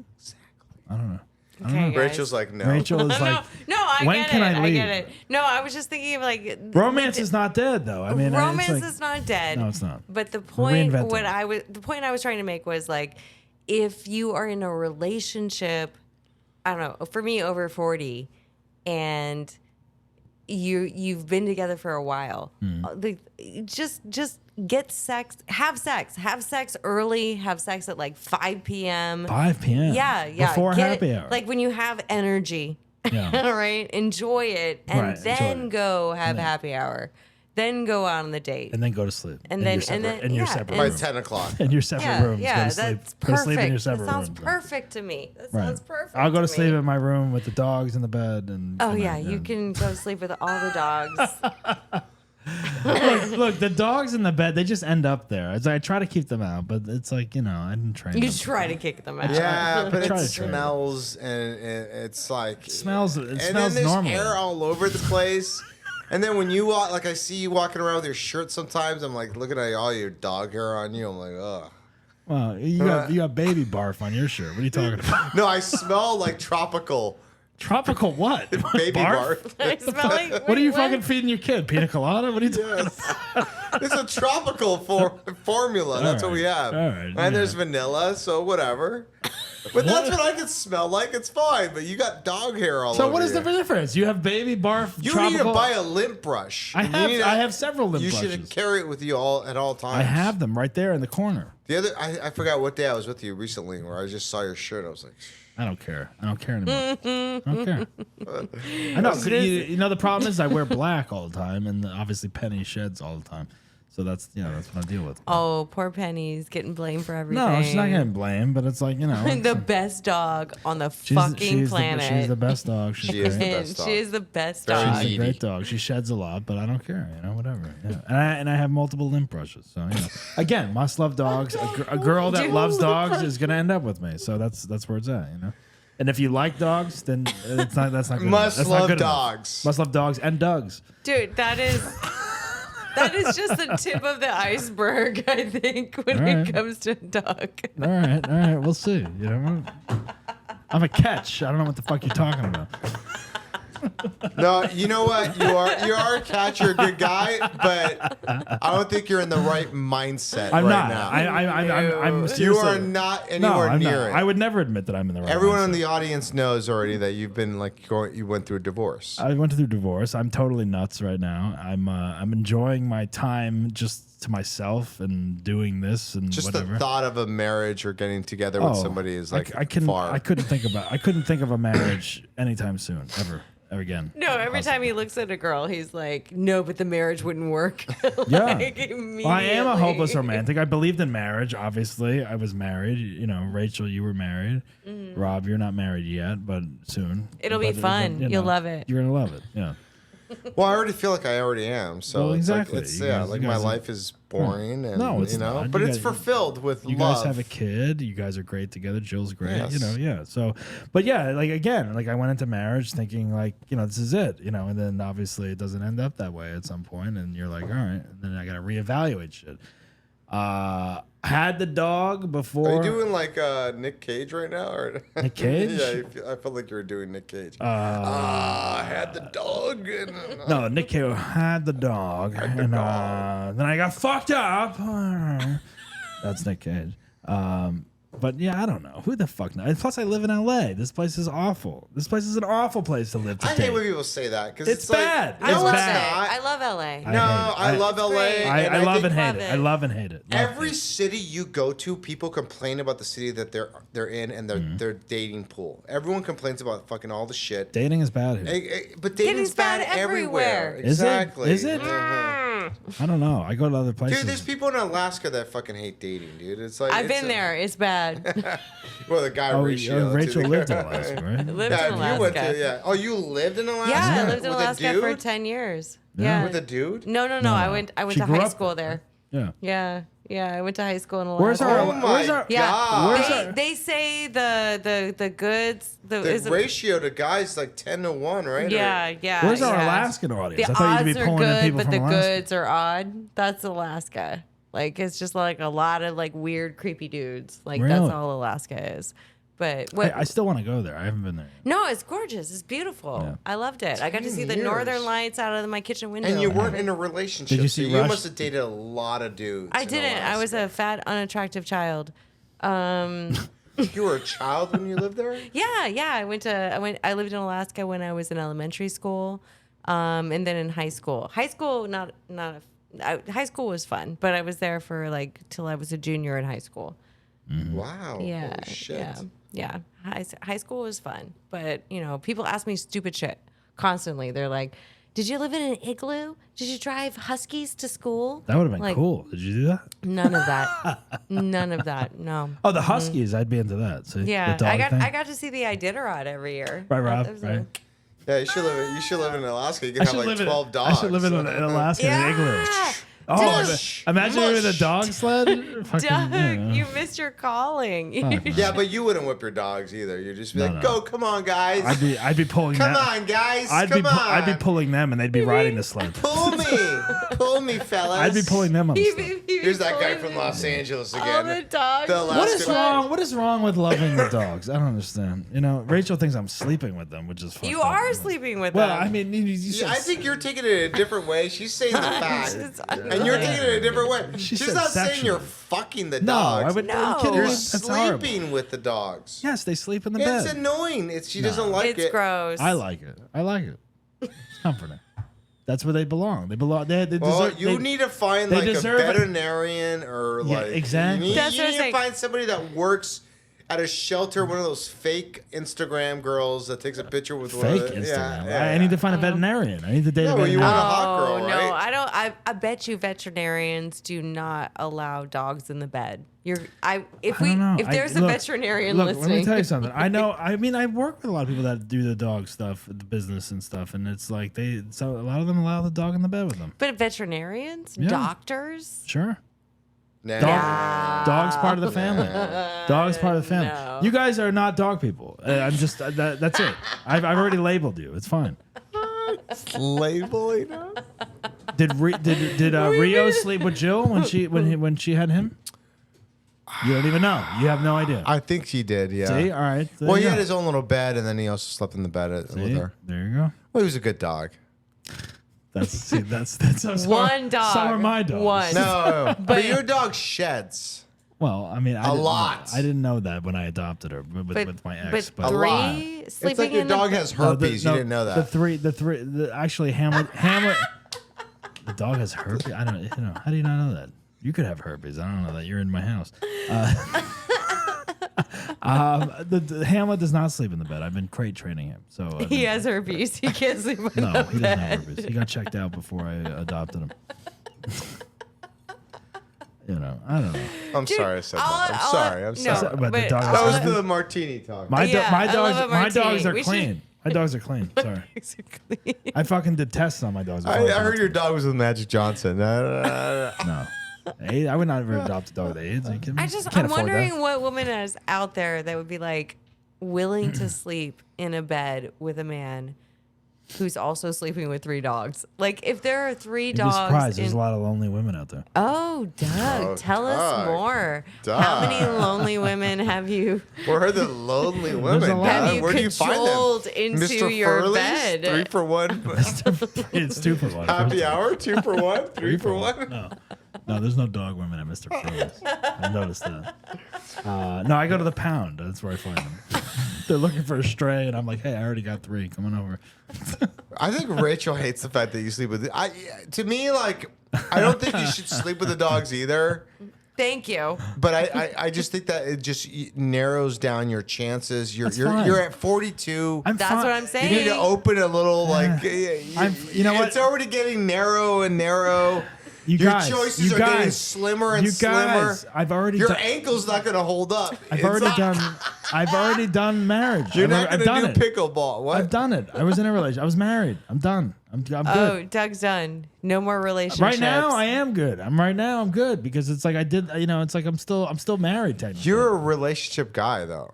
I don't know. okay, guys. Rachel's like, no. Rachel is like, no, I when get can it. I leave? get it. No, I was just thinking of like romance is not dead, though. I mean, romance it's like, is not dead. No, it's not. But the We're point, reinventing it. the point I was trying to make was like, if you are in a relationship, I don't know, for me over 40, and you've been together for a while. Just get sex, have sex early, have sex at like 5 p.m. 5 p.m. Yeah. Before happy hour. Like when you have energy. Yeah. All right, enjoy it, and Right, then enjoy it. go have happy hour, then go out on the date, and then go to sleep. And in then- your separate, and then- in your yeah, separate By and- room. 10 o'clock. In your separate rooms. yeah, go to sleep. that's Go to sleep in your perfect. separate That sounds rooms. perfect to me. That Right. sounds perfect. I'll go to me. sleep in my room with the dogs in the bed. And Oh and yeah, I- you can go to sleep with all the dogs. Look, the dogs in the bed, they just end up there. It's like, I try to keep them out, but it's like, I didn't train You them. try to kick them out. Yeah, but Try it to train. smells and it's like It smells and then there's normal. air all over the place. And then when you walk, like I see you walking around with your shirt sometimes, I'm like looking at all your dog hair on you. I'm like, ugh. Well, you got baby barf on your shirt. What are you talking about? No, I smell like tropical Tropical what? baby barf. I smell like, What are you wait, fucking feeding your kid? Pina colada? What are you talking about? It's a tropical formula. That's what we have. All right, And yeah. there's vanilla, so whatever. But that's what I can smell like. It's fine. But you got dog hair all over So what is you. the difference? You have baby barf. You tropical? need to buy a lint brush. I You need to- have several lint You brushes. should carry it with you at all times. I have them right there in the corner. The other, I forgot what day I was with you recently, where I just saw your shirt. I was like, I don't care. I don't care anymore. I don't care. I know. 'Cause you know the problem is I wear black all the time, and obviously Penny sheds all the time. So that's what I deal with. Oh, poor Penny's getting blamed for everything. No, she's not getting blamed, but it's like the best dog on the fucking planet. She's the best dog. She's She is the great. best dog. She is the best Very dog. She's a needy. great dog. She sheds a lot, but I don't care. Whatever. Yeah. And I have multiple lint brushes. So again, must love dogs. A girl that loves dogs is gonna end up with me. So that's where it's at. And if you like dogs, then it's not. That's not good. Must that's not love good enough. dogs. Must love dogs and dogs. Dude, that is just the tip of the iceberg, I think, when All it right. comes to a dog. All right. We'll see. I'm a catch. I don't know what the fuck you're talking about. no, you know what? You are a catch. You're a good guy, but I don't think you're in the right mindset I'm right not. now. I'm you seriously. are not No, anywhere I'm near not. it. I would never admit that I'm in the right. Everyone in mindset. the audience knows already that you've been you went through a divorce. I went through divorce. I'm totally nuts right now. I'm enjoying my time just to myself and doing this and Just whatever. the thought of a marriage or getting together with somebody is like I far. couldn't think of a marriage anytime soon, ever again. No, every time he looks at a girl, he's like, no, but the marriage wouldn't work. Yeah. Like, Well, I am a immediately. hopeless romantic. I believed in marriage. Obviously, I was married. Rachel, you were married. Rob, you're not married yet, but soon. It'll be But, fun. You'll love it. You're gonna love it. Yeah. Well, I already feel like I already am. So Well, it's exactly. like it's You yeah, guys- like you my guys- life is boring and No, it's not. but You it's guys- fulfilled with You love. guys have a kid. You guys are great together. Jill's great. Yes. Yeah. So, but yeah, like again, like I went into marriage thinking like, this is it, and then obviously it doesn't end up that way at some point, and you're like, all right, and then I got to reevaluate shit. Had the dog before. Are you doing like Nick Cage right now? Or Nick Cage? Yeah, I felt like you were doing Nick Cage. I had the dog. And, No, Nick Cage had the dog, and then I got fucked up. That's Nick Cage. But yeah, I don't know. Who the fuck knows? Plus, I live in LA. This place is awful. This place is an awful place to live I today. hate when people say that because It's bad. I It's love bad. LA. I love LA. I love LA. great. and I love think and hate love it. it. I love and hate it. Love Every it. city you go to, people complain about the city that they're in and their dating pool. Everyone complains about fucking all the shit. Dating is bad here. But dating's bad everywhere. Is it? Exactly. Is it? Mhm. I don't know. I go to other places. Dude, there's people in Alaska that fucking hate dating, dude. It's like I've it's been there. It's bad. Well, the guy Oh, ratio. Rachel too. lived in Alaska, right? Lived Yeah, in Alaska. you went to Oh, you lived in Alaska? Yeah, I lived in With a Alaska dude? for 10 years. Yeah. Yeah. With a dude? No. No. I went She to grew high up school there. Yeah. Yeah. I went to high school in Alaska. Where's our? Oh my where's our? Yeah, God. Where's they, our- they say the goods. The ratio to guys like 10-1, right? Yeah. Where's our yeah. Alaskan audience? The I thought you'd odds be are pulling in good, people but from the Alaska. goods are odd. That's Alaska. Like it's just like a lot of like weird, creepy dudes. Like Really? that's all Alaska is. But what? I still want to go there. I haven't been there. No, it's gorgeous. It's beautiful. Yeah. I loved it. I got to 10 see the years. northern lights out of my kitchen window. And you weren't in a relationship. Did you see so you Rush? must have dated a lot of dudes. I in didn't. I was Alaska. a fat, unattractive child. You were a child when you lived there? Yeah. I lived in Alaska when I was in elementary school. And then in high school, high school was fun, but I was there for like till I was a junior in high school. Wow. Yeah, Holy shit. yeah. High school was fun, but people ask me stupid shit constantly. They're like, "Did you live in an igloo? Did you drive huskies to school?" That would have been Like, cool. Did you do that? None of that. None of that. No. Oh, the Huskies. I'd be into that. See, Yeah, the dog thing? I got to see the Iditarod every year. Right, Rob. That was Right. Yeah, you should live in Alaska. You can I have should like live 12 in. dogs. I should live in Alaska in an igloo. Yeah. Oh, Mush. imagine you're in a Mush. dog sled. Fucking, Doug, you missed your calling. Fuck, man. Yeah, but you wouldn't whip your dogs either. You'd just be like, no. "Go, come on, guys. I'd be pulling. Come them. on, guys. I'd come be on. I'd be pulling them, and they'd be riding the sled. Pull me, fellas. I'd be pulling them on the sled. Here's that guy from Los Angeles again. All the dogs. The What is Alaska- wrong? What is wrong with loving the dogs? I don't understand. Rachel thinks I'm sleeping with them, which is fucked You up. are sleeping with Well, them. I mean, you Yeah, said I think you're taking it a different way. She's saying the fact, It's and you're taking it a different way. She She's said not saying sexually. you're fucking the no. dogs. I would. No. Are you kidding You're me? That's horrible. sleeping with the dogs. Yes, they sleep in the It's bed. annoying. She doesn't like it's it. gross. I like it. It's comforting. That's where they belong. They belong. They Well, deserve. you need to find they like a deserve it. veterinarian or Yeah, like exactly. That's You what I'm need to saying. find somebody that works at a shelter, one of those fake Instagram girls that takes a picture with one fake of the, Instagram. Yeah, I need to find a veterinarian. I need to date a well, you veterinarian. want a hot girl, no, right? I don't. I bet you veterinarians do not allow dogs in the bed. If I don't know. there's a Look, veterinarian look, listening, let me tell you something. I know. I mean, I work with a lot of people that do the dog stuff, the business and stuff, and it's like so a lot of them allow the dog in the bed with them. but veterinarians, Yeah. doctors, Sure. Nah. Dog's part of the family. Dog's part of the family. No. You guys are not dog people. I'm just that's it. I've already labeled you. It's fine. Labeling them? Did Rio sleep with Jill when she had him? You don't even know. You have no idea. I think she did, yeah. See, all right. There Well, you he go. had his own little bed, and then he also slept in the bed with See? her. There you go. Well, he was a good dog. That's One dog. So are my dogs. One. No, but your dog sheds. Well, I mean, I didn't lot. I didn't know that when I adopted her with my ex. But A lot. three It's sleeping like your in dog the has No, herpes. You didn't know that. Actually, Hamlet. The dog has herpes. I don't. How do you not know that? You could have herpes. I don't know that. You're in my house. The Hamlet does not sleep in the bed. I've been crate training him. So he has herpes. He can't sleep in no, the he doesn't bed. have herpes. He got checked out before I adopted him. I don't know. I'm sorry I said that. I'm I'll- sorry. I'm no, sorry. But the but dog That was has the martini talk. my Yeah, I love a my dogs martini. are We should- clean. My dogs are clean. Sorry. Basically. I fucking did tests on my dogs. I heard your dog was with Magic Johnson. No. I would not ever adopt a dog with AIDS. Are you kidding me? Can't I'm afford wondering that. what woman is out there that would be like willing to sleep in a bed with a man who's also sleeping with three dogs. Like if there are three You'd be dogs. surprised. There's a lot of lonely women out there. Oh, Doug, tell us Doug. more. How many Doug. lonely women have you Where are the lonely women? a lot. have Doug? you Where do you find them? cajoled into Mr. your Furley's? bed? 3 for 1. It's 2 for 1. Happy hour? 2 for 1? 3 for 1? No, there's no dog women at Mr. Furley's. I noticed that. No, I go to the pound. That's where I find them. They're looking for a stray, and I'm like, hey, I already got 3. Come on over. I think Rachel hates the fact that you sleep with. To me, like, I don't think you should sleep with the dogs either. Thank you. But I just think that it just narrows down your chances. You're fine. you're at 42. That's what I'm You saying. need to open a little like. you know what? It's already getting narrow and narrow. Your guys, choices you are getting guys, slimmer and you guys, slimmer. I've already Your done. ankle's not going to hold up. I've It's already not- done. I've already done marriage. You're I've not done going to it. do pickleball. What? I've done it. I was in a relationship. I was married. I'm done. I'm good. Oh, Doug's done. No more relationships. Right now, I am good. I'm good because it's like I did. It's like I'm still married technically. You're a relationship guy, though.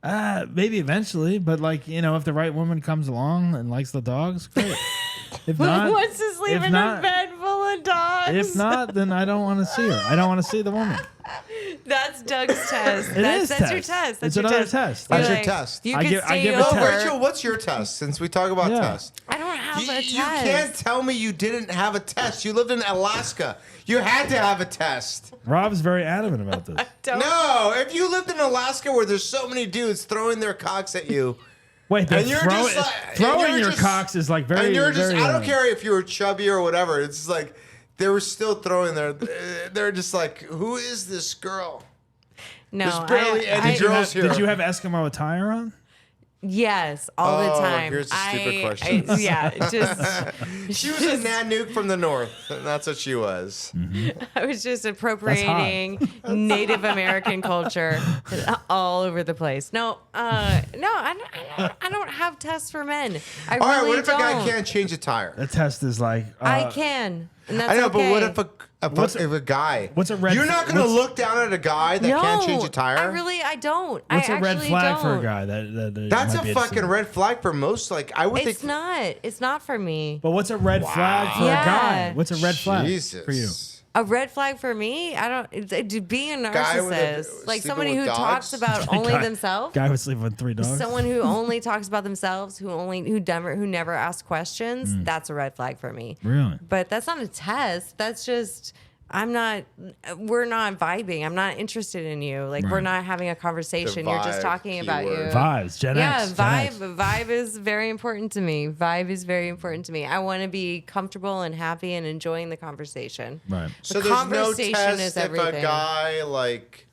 Maybe eventually, but like if the right woman comes along and likes the dogs, great. If not, Who wants to sleep if in not- a bed full of dogs? if not, then I don't want to see her. I don't want to see the woman. That's Doug's test. It is That's your test. test. That's It's your another test. test. You're That's your test. You I could give- I stay give a Well, over. test. Rachel, what's your test? Since we talk about Yeah. tests. I don't have a test. You can't tell me you didn't have a test. You lived in Alaska. You had to have a test. Rob's very adamant about this. Don't- No, if you lived in Alaska where there's so many dudes throwing their cocks at you, Wait, And you're just like- and throwing you're your just- cocks is like very. And you're just, very, I don't care if you were chubby or whatever. It's just like, they were still throwing their, they're just like, who is this girl? No, There's barely any girls here. Did you have Eskimo attire on? yes, all the time. Here's a stupid question. Yeah, just She was a Nanook from the north, and that's what she was. I was just appropriating Native American culture all over the place. No, I don't have tests for men. I All right, really what if don't. a guy can't change a tire? The test is like. I can, and that's I know, okay. but what if if a guy? what's a red You're not going to look down at a guy that can't change a tire. I don't. What's I a red actually flag for a don't. guy that That's might a be fucking interested? red flag for most. Like I would It's think. not. It's not for me. But what's a red flag for a Yeah. guy? What's a red flag Jesus. for you? A red flag for me? I don't. Being a Guy with a- narcissist, like sleeping somebody with who dogs? talks about only Guy- themselves. Guy was sleeping with 3 dogs. Someone who only talks about themselves, who never asks questions. That's a red flag for me. Really? But that's not a test. That's just we're not vibing. I'm not interested in you. Like we're Right. not having a conversation. You're just vibe talking about you. keyword. Vibes, Gen Yeah, X. Gen X. vibe is very important to me. Vibe is very important to me. I want to be comfortable and happy and enjoying the conversation. Right. So The there's no conversation test is if a everything. guy like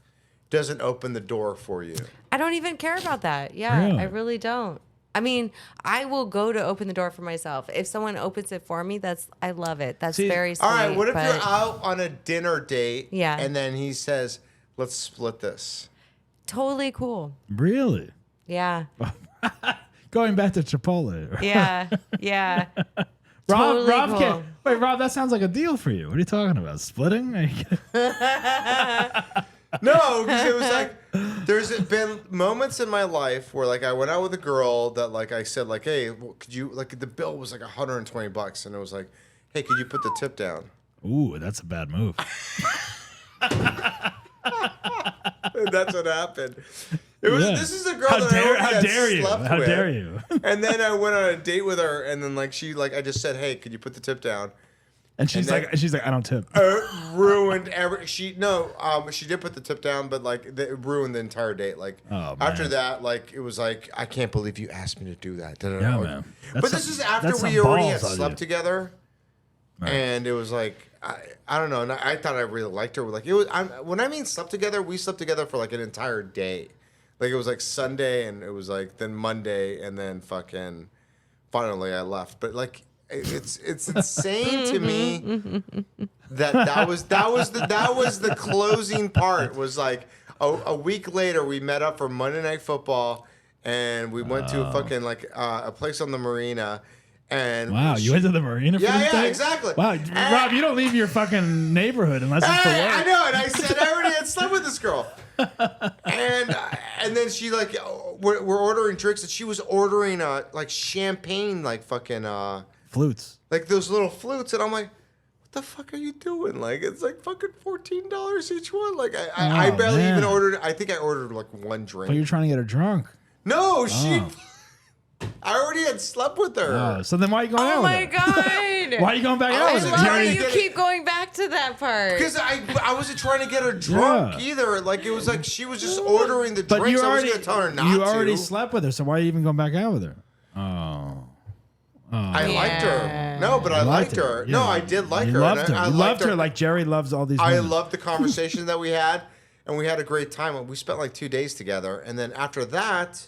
doesn't open the door for you. I don't even care about that. Yeah, Really? I really don't. I mean, I will go to open the door for myself. If someone opens it for me, I love it. That's See, very sweet. All right, what if but you're out on a dinner date Yeah. and then he says, let's split this? Totally cool. Really? Yeah. Going back to Chipotle. Yeah. Yeah. Rob, Totally Rob cool. can't. Wait, Rob, that sounds like a deal for you. What are you talking about? Splitting? No, because it was like there's been moments in my life where like I went out with a girl that like I said like, hey, well, could you like the bill was like $120 and it was like, hey, could you put the tip down? Ooh, that's a bad move. And that's what happened. It was. Yeah. This is a girl How that I dare, already how had dare you? slept How with. dare you? And then I went on a date with her, and then like she like I just said, hey, could you put the tip down? And she's And like, I don't tip. Ruined every. She did put the tip down, but like it ruined the entire date. Like Oh, after man. that, like it was like I can't believe you asked me to do that. Da, da, Yeah, da. man. But That's this some- is after that's we some already had balls on slept you. together, and it was like I don't know. And I thought I really liked her. Like it was. When I mean slept together, we slept together for like an entire day. Like it was like Sunday, and it was like then Monday, and then fucking finally I left. But like it's insane to me that was the closing part. Was like a week later we met up for Monday Night Football, and we went to a fucking like a place on the marina. And Wow, you went to the marina for Yeah, this yeah, date? exactly. Wow, Rob, you don't leave your fucking neighborhood unless it's for Hey, work. I know, and I said I already had slept with this girl, and then she like we're ordering drinks, and she was ordering like champagne, like fucking Flutes. like those little flutes, and I'm like, what the fuck are you doing? Like it's like fucking $14 each one. Like I Oh, barely man. even ordered. I think I ordered like one drink. But you're trying to get her drunk. No, she. Oh. I already had slept with her. Oh, so then why are you going out Oh with my her? god! Why are you going back out I with her? love You that already- you keep going back to that part. Because I wasn't trying to get her drunk Yeah. either. Like it was like she was just ordering the But drinks. you I already, was gonna tell her not you to. already slept with her, so why are you even going back out with her? Oh. I liked her. Yeah. No, but I You liked her. Yeah. No, I did like You her. loved and her. I You liked loved her like Jerry loves all these I women. loved the conversation that we had, and we had a great time. We spent like 2 days together, and then after that,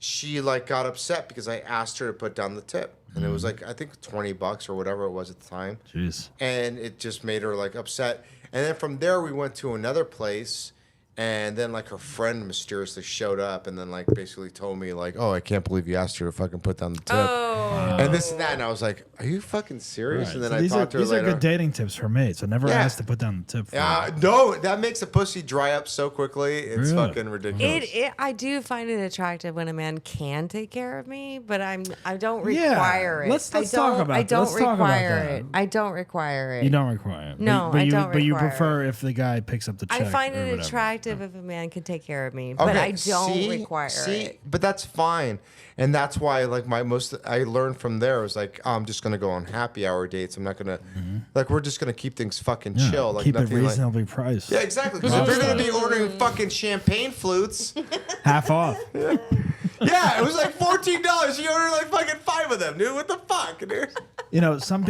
she like got upset because I asked her to put down the tip, and it was like I think $20 or whatever it was at the time, Jeez. and it just made her like upset. And then from there, we went to another place. And then like her friend mysteriously showed up and then like basically told me like, oh, I can't believe you asked her to fucking put down the tip. Oh. And this and that. And I was like, are you fucking serious? Right. And then So I these talked to her these are later. good dating tips for me. So never Yeah. ask to put down the tip. For me. No, that makes a pussy dry up so quickly. It's Really? fucking ridiculous. I do find it attractive when a man can take care of me, but I don't Yeah. require it. Let's I talk don't- about I that. don't Let's talk about require that. it. I don't require it. You don't require it. No, but I you, don't But you require prefer if the guy picks up the check. I find or it whatever. attractive if a man can take care of me, but I don't require it. But that's fine. And that's why like I learned from there was like, I'm just gonna go on happy hour dates. I'm not gonna like we're just gonna keep things fucking Yeah, chill. Like keep it nothing like reasonably priced. yeah, exactly. Because if you're gonna be ordering fucking champagne flutes, Half off. Yeah, it was like $14. She ordered like fucking 5 of them, dude. What the fuck, dude? You know, some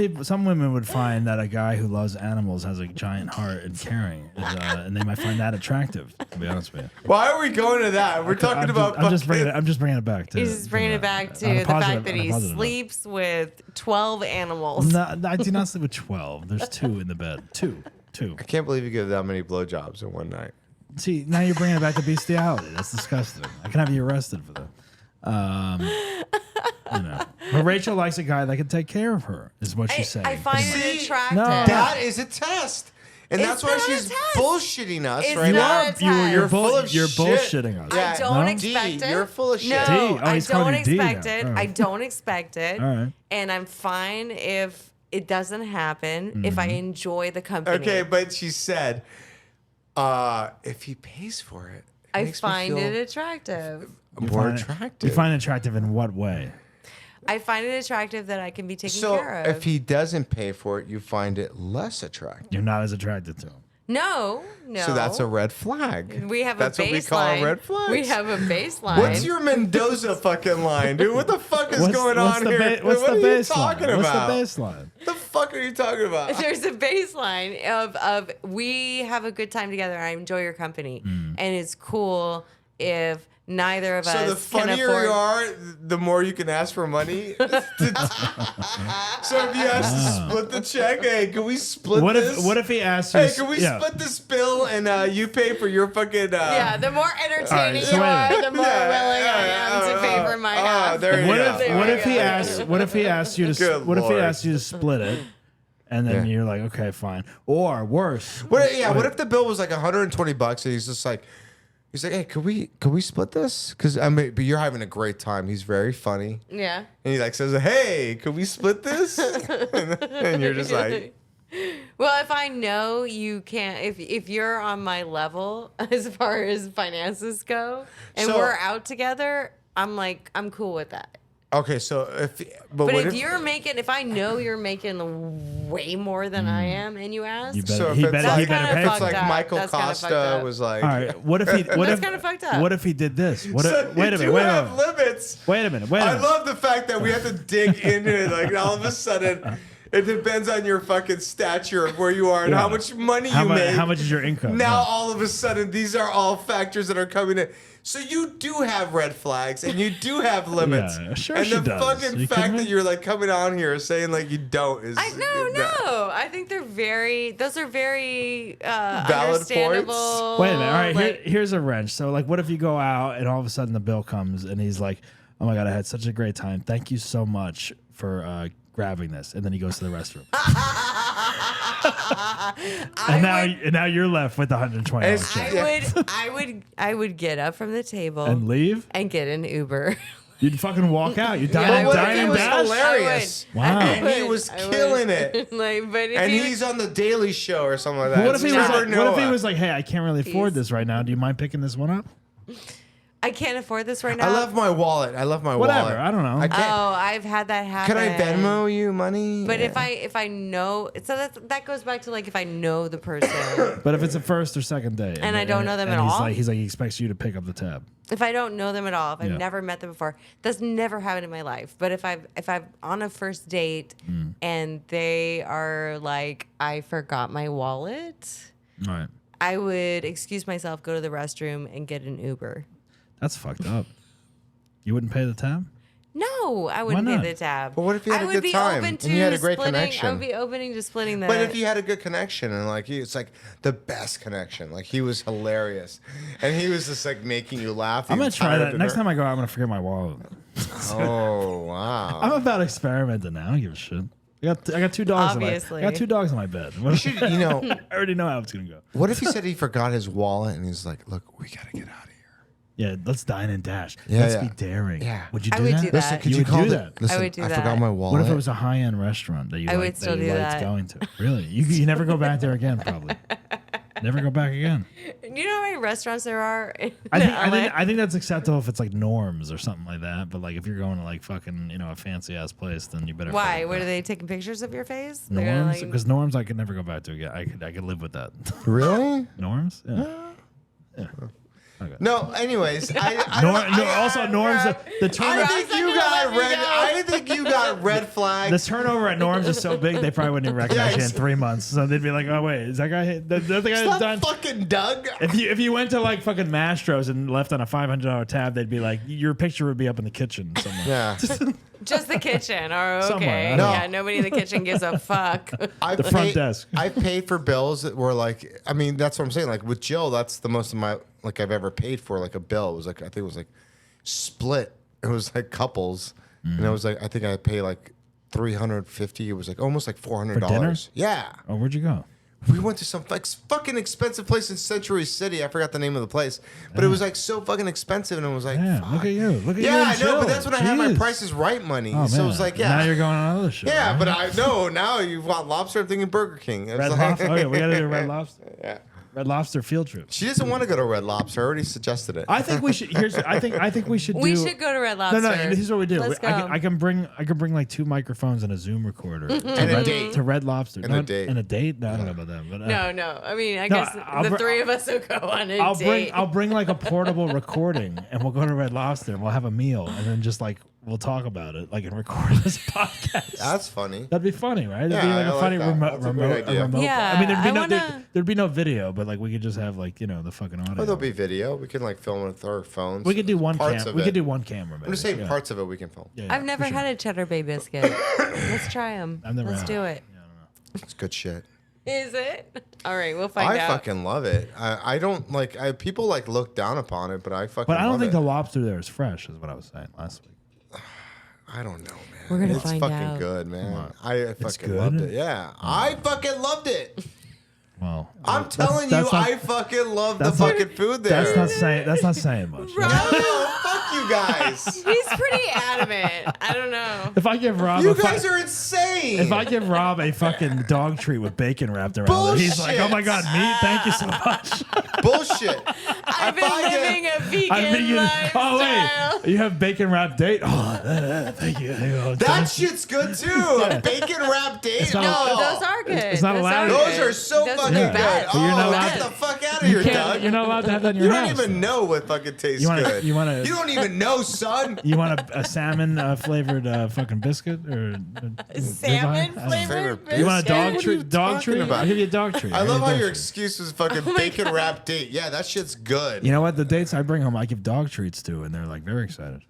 women would find that a guy who loves animals has a giant heart and caring, and they might find that attractive. To be honest with you. Why are we going to that? We're talking about. I'm just bringing it back to. He's just bringing it back to the fact that he sleeps with 12 animals. No, I do not sleep with 12. There's 2 in the bed. Two. I can't believe you give that many blowjobs in one night. See, now you're bringing it back to bestiality. That's disgusting. I can have you arrested for that. You know. But Rachel likes a guy that can take care of her, is what she's saying. I find pretty much. it attractive. No. That is a test. And It's that's why not a she's test. bullshitting us It's right not now. a test. You're full of You're shit. bullshitting us. Yeah. I don't No? expect D, it. you're full of shit. No, D? Oh, I he's calling don't you D now. expect it. All I right. don't expect it. All right. And I'm fine if it doesn't happen, if I enjoy the company. Okay, but she said, if he pays for it, I makes me find feel it attractive. more attractive. You find it attractive in what way? I find it attractive that I can be taken So care of. if he doesn't pay for it, you find it less attractive. You're not as attracted to him. no. So that's a red flag. We have That's a baseline. what we call red flags. We have a baseline. What's your Mendoza fucking line, dude? What the fuck is going on here? What's what the are you baseline? talking about? What's the baseline? What the fuck are you talking about? There's a baseline of we have a good time together. I enjoy your company, and it's cool if neither of So us the can funnier afford. you are, the more you can ask for money. So if you ask to split the check, hey, can we split this? What if he asks you? Hey, can we split this bill and you pay for your fucking? Yeah, the more entertaining so you wait a are, minute. the more willing I am to pay for my half. There you What go. if what if he asks you to Good what if he Lord. asks you to split it, and then you're like, okay, fine. Or worse, What if the bill was like $120 and he's just like, hey, could we split this? Because but you're having a great time. He's very funny, Yeah. and he like says, hey, could we split this? and you're just like, Well, if I know you can't, if you're on my level as far as finances go, and So- we're out together, I'm cool with that. okay, so But what if I know you're making way more than I am, and you ask, you better, so if he it's better, like, he better kinda pay if for it's it. like up. Michael That's kinda fucked Costa up. was like, All right, what if he? What That's if? kinda fucked up. What if he did this? What? so If, wait a you minute. do Wait a have minute. limits. Wait a minute. Wait a I minute. love the fact that we have to dig into it. Like all of a sudden, it depends on your fucking stature of where you are and Yeah. how much money How you much? make. How much is your income? Now Yeah. all of a sudden, these are all factors that are coming in. So you do have red flags and you do have limits. Yeah, sure and she the does. fucking You fact kidding that me? you're like coming on here saying like you don't is no. I think they're those are very Valid understandable. Wait a minute. All right, like- here's a wrench. So, like, what if you go out and all of a sudden the bill comes and he's like, "Oh my god, I had such a great time. Thank you so much for grabbing this," and then he goes to the restroom. And now you're left with the $120 It's- check I would get up from the table and leave. and get an Uber. You'd fucking walk out. You Yeah, I dine, would. dine He and was dash. hilarious. I would. Wow. And he would. was I would. killing it. But if And he he's on the Daily Show or something like that. What if he It's was Trevor like, what if he Noah. was like, "Hey, I can't really afford He's- this right now. Do you mind picking this one up?" I can't afford this right now. I love my wallet. Whatever. wallet. I don't know. I can't. Oh, I've had that happen. Can I Venmo you money? But Yeah. if I know, so that goes back to like if I know the person. But if it's a first or second date, And I don't know them and at he's all? like, he expects you to pick up the tab. If I don't know them at all, if I've Yeah. never met them before, that's never happened in my life. But if I'm on a first date and they are like, I forgot my wallet, All right. I would excuse myself, go to the restroom, and get an Uber. That's fucked up. You wouldn't pay the tab? No, I wouldn't Why pay not? the tab. But what if you had I a would good be time open and to you had a great splitting. connection? I would be opening to splitting the. But if you had a good connection and like it's like the best connection, like he was hilarious, and he was just like making you laugh. I'm going to try that. Next time I go out, I'm going to forget my wallet. Oh wow! I'm about experimenting now. I don't give a shit. I got $2 Obviously. I got $2 in my bed. You should, I already know how it's going to go. what if he said he forgot his wallet and he's like, "Look, we gotta get out of here." Yeah, let's dine and dash. Yeah, let's yeah. be daring. Yeah. Would you I do would that? do that. Listen, could You you would call do that? that. Listen, I would do I that. forgot my wallet. What if it was a high-end restaurant that you I would liked, still that you do liked that. going to? Really? You never go back there again, probably. Never go back again. You know how many restaurants there are in I think that's acceptable if it's like Norms or something like that. But like if you're going to like fucking a fancy ass place, then you better. Why? fucking What go. are they taking pictures of your face? They're gonna, Norms? like- Because Norms I could never go back to again. I could live with that. Really? Norms? Yeah. No, anyways, Also, Norm's the turnover. I think you got red flags. The turnover at Norm's is so big they probably wouldn't even recognize you in 3 months. So they'd be like, "Oh wait, is that guy? That's the guy that's done." Fucking Doug. If you went to like fucking Mastro's and left on a $500 tab, they'd be like, your picture would be up in the kitchen somewhere. Yeah. Just the kitchen. Okay. Somewhere, No. Yeah, nobody in the kitchen gives a fuck. The front desk. I paid for bills that were like, I mean, that's what I'm saying. Like with Jill, that's the most of my like I've ever paid for like a bill. It was like I think it was like split. It was like couples, and it was like I think I paid like $350. It was like almost like $400. For dinner? Yeah. Oh, where'd you go? We went to some like fucking expensive place in Century City. I forgot the name of the place, but it was like so fucking expensive, and it was like, Yeah, fuck. look at you. Look at you. Yeah, and I know, Jill. but that's when I had my Jeez. Prices Right money. Oh, So man. it was like, yeah. Now you're going on another shit. Yeah, right? but I know now you want lobster. I'm thinking Burger King. It's Red like- Lobster. Oh, yeah, we got to do Red Lobster. Yeah. Red Lobster field trip. She doesn't want to go to Red Lobster. I already suggested it. I think we should. I think we should. We do, should go to Red Lobster. No, here's what we do. Let's go. I can bring like 2 microphones and a Zoom recorder And a date. to Red Lobster. And a date. And a date? No, I don't know about that. But No. I mean, I No, guess I'll the br- three of us will go on a I'll date. bring like a portable recording and we'll go to Red Lobster and we'll have a meal and then just like we'll talk about it like and record this podcast. That's funny. That'd be funny, right? It'd Yeah, be like I a like funny that. remote. That's a great idea. Yeah, I mean, I wanna- there'd be no video, but like we could just have like the fucking audio. Oh, there'll be video. We can like film with our phones. We could do one parts camera. of We it. could do one camera. Maybe. I'm just saying Yeah. parts of it we can film. Yeah, I've never for sure. had a Cheddar Bay biscuit. Let's try them. I've never Let's had do it. it. It's good shit. Is it? All right, we'll find I out. fucking love it. I don't like. people like look down upon it, but I fucking. But I don't love think it. the lobster there is fresh, is what I was saying last week. I don't know, man. We're gonna it's find fucking out. good, man. I fucking good? loved it. Yeah, I fucking loved it. Well, I'm that's- telling you, that's not- I fucking love the that's not- fucking food there. That's not saying much. Oh, fuck you guys. He's pretty adamant. I don't know. If I give Rob, You guys are insane. if I give Rob a fucking dog treat with bacon wrapped around it, he's like, "Oh my god, meat! Thank you so much." Bullshit. I've been living a vegan I'm vegan. lifestyle. Oh wait, you have bacon wrapped date? Oh, thank you. That shit's good too. A bacon wrapped date. not- No, No, those are good. It's not Those allowed. Those are so Those fucking are good. bad. But you're not Oh, allowed get to- the fuck out of here, Doug. You're not allowed to have that in your You house. don't even know what fucking tastes You wanna- good. you wanna- You don't even know, son. You want a salmon flavored fucking biscuit or Salmon Favorite flavored biscuit? You want a What dog are you treat? Dog talking treat? about? I'll give you a dog treat. I I'll give love you a how dog your treat. excuse was fucking bacon wrapped date. Yeah, that shit's good. You know what? The dates I bring home, I give dog treats to, and they're like very excited.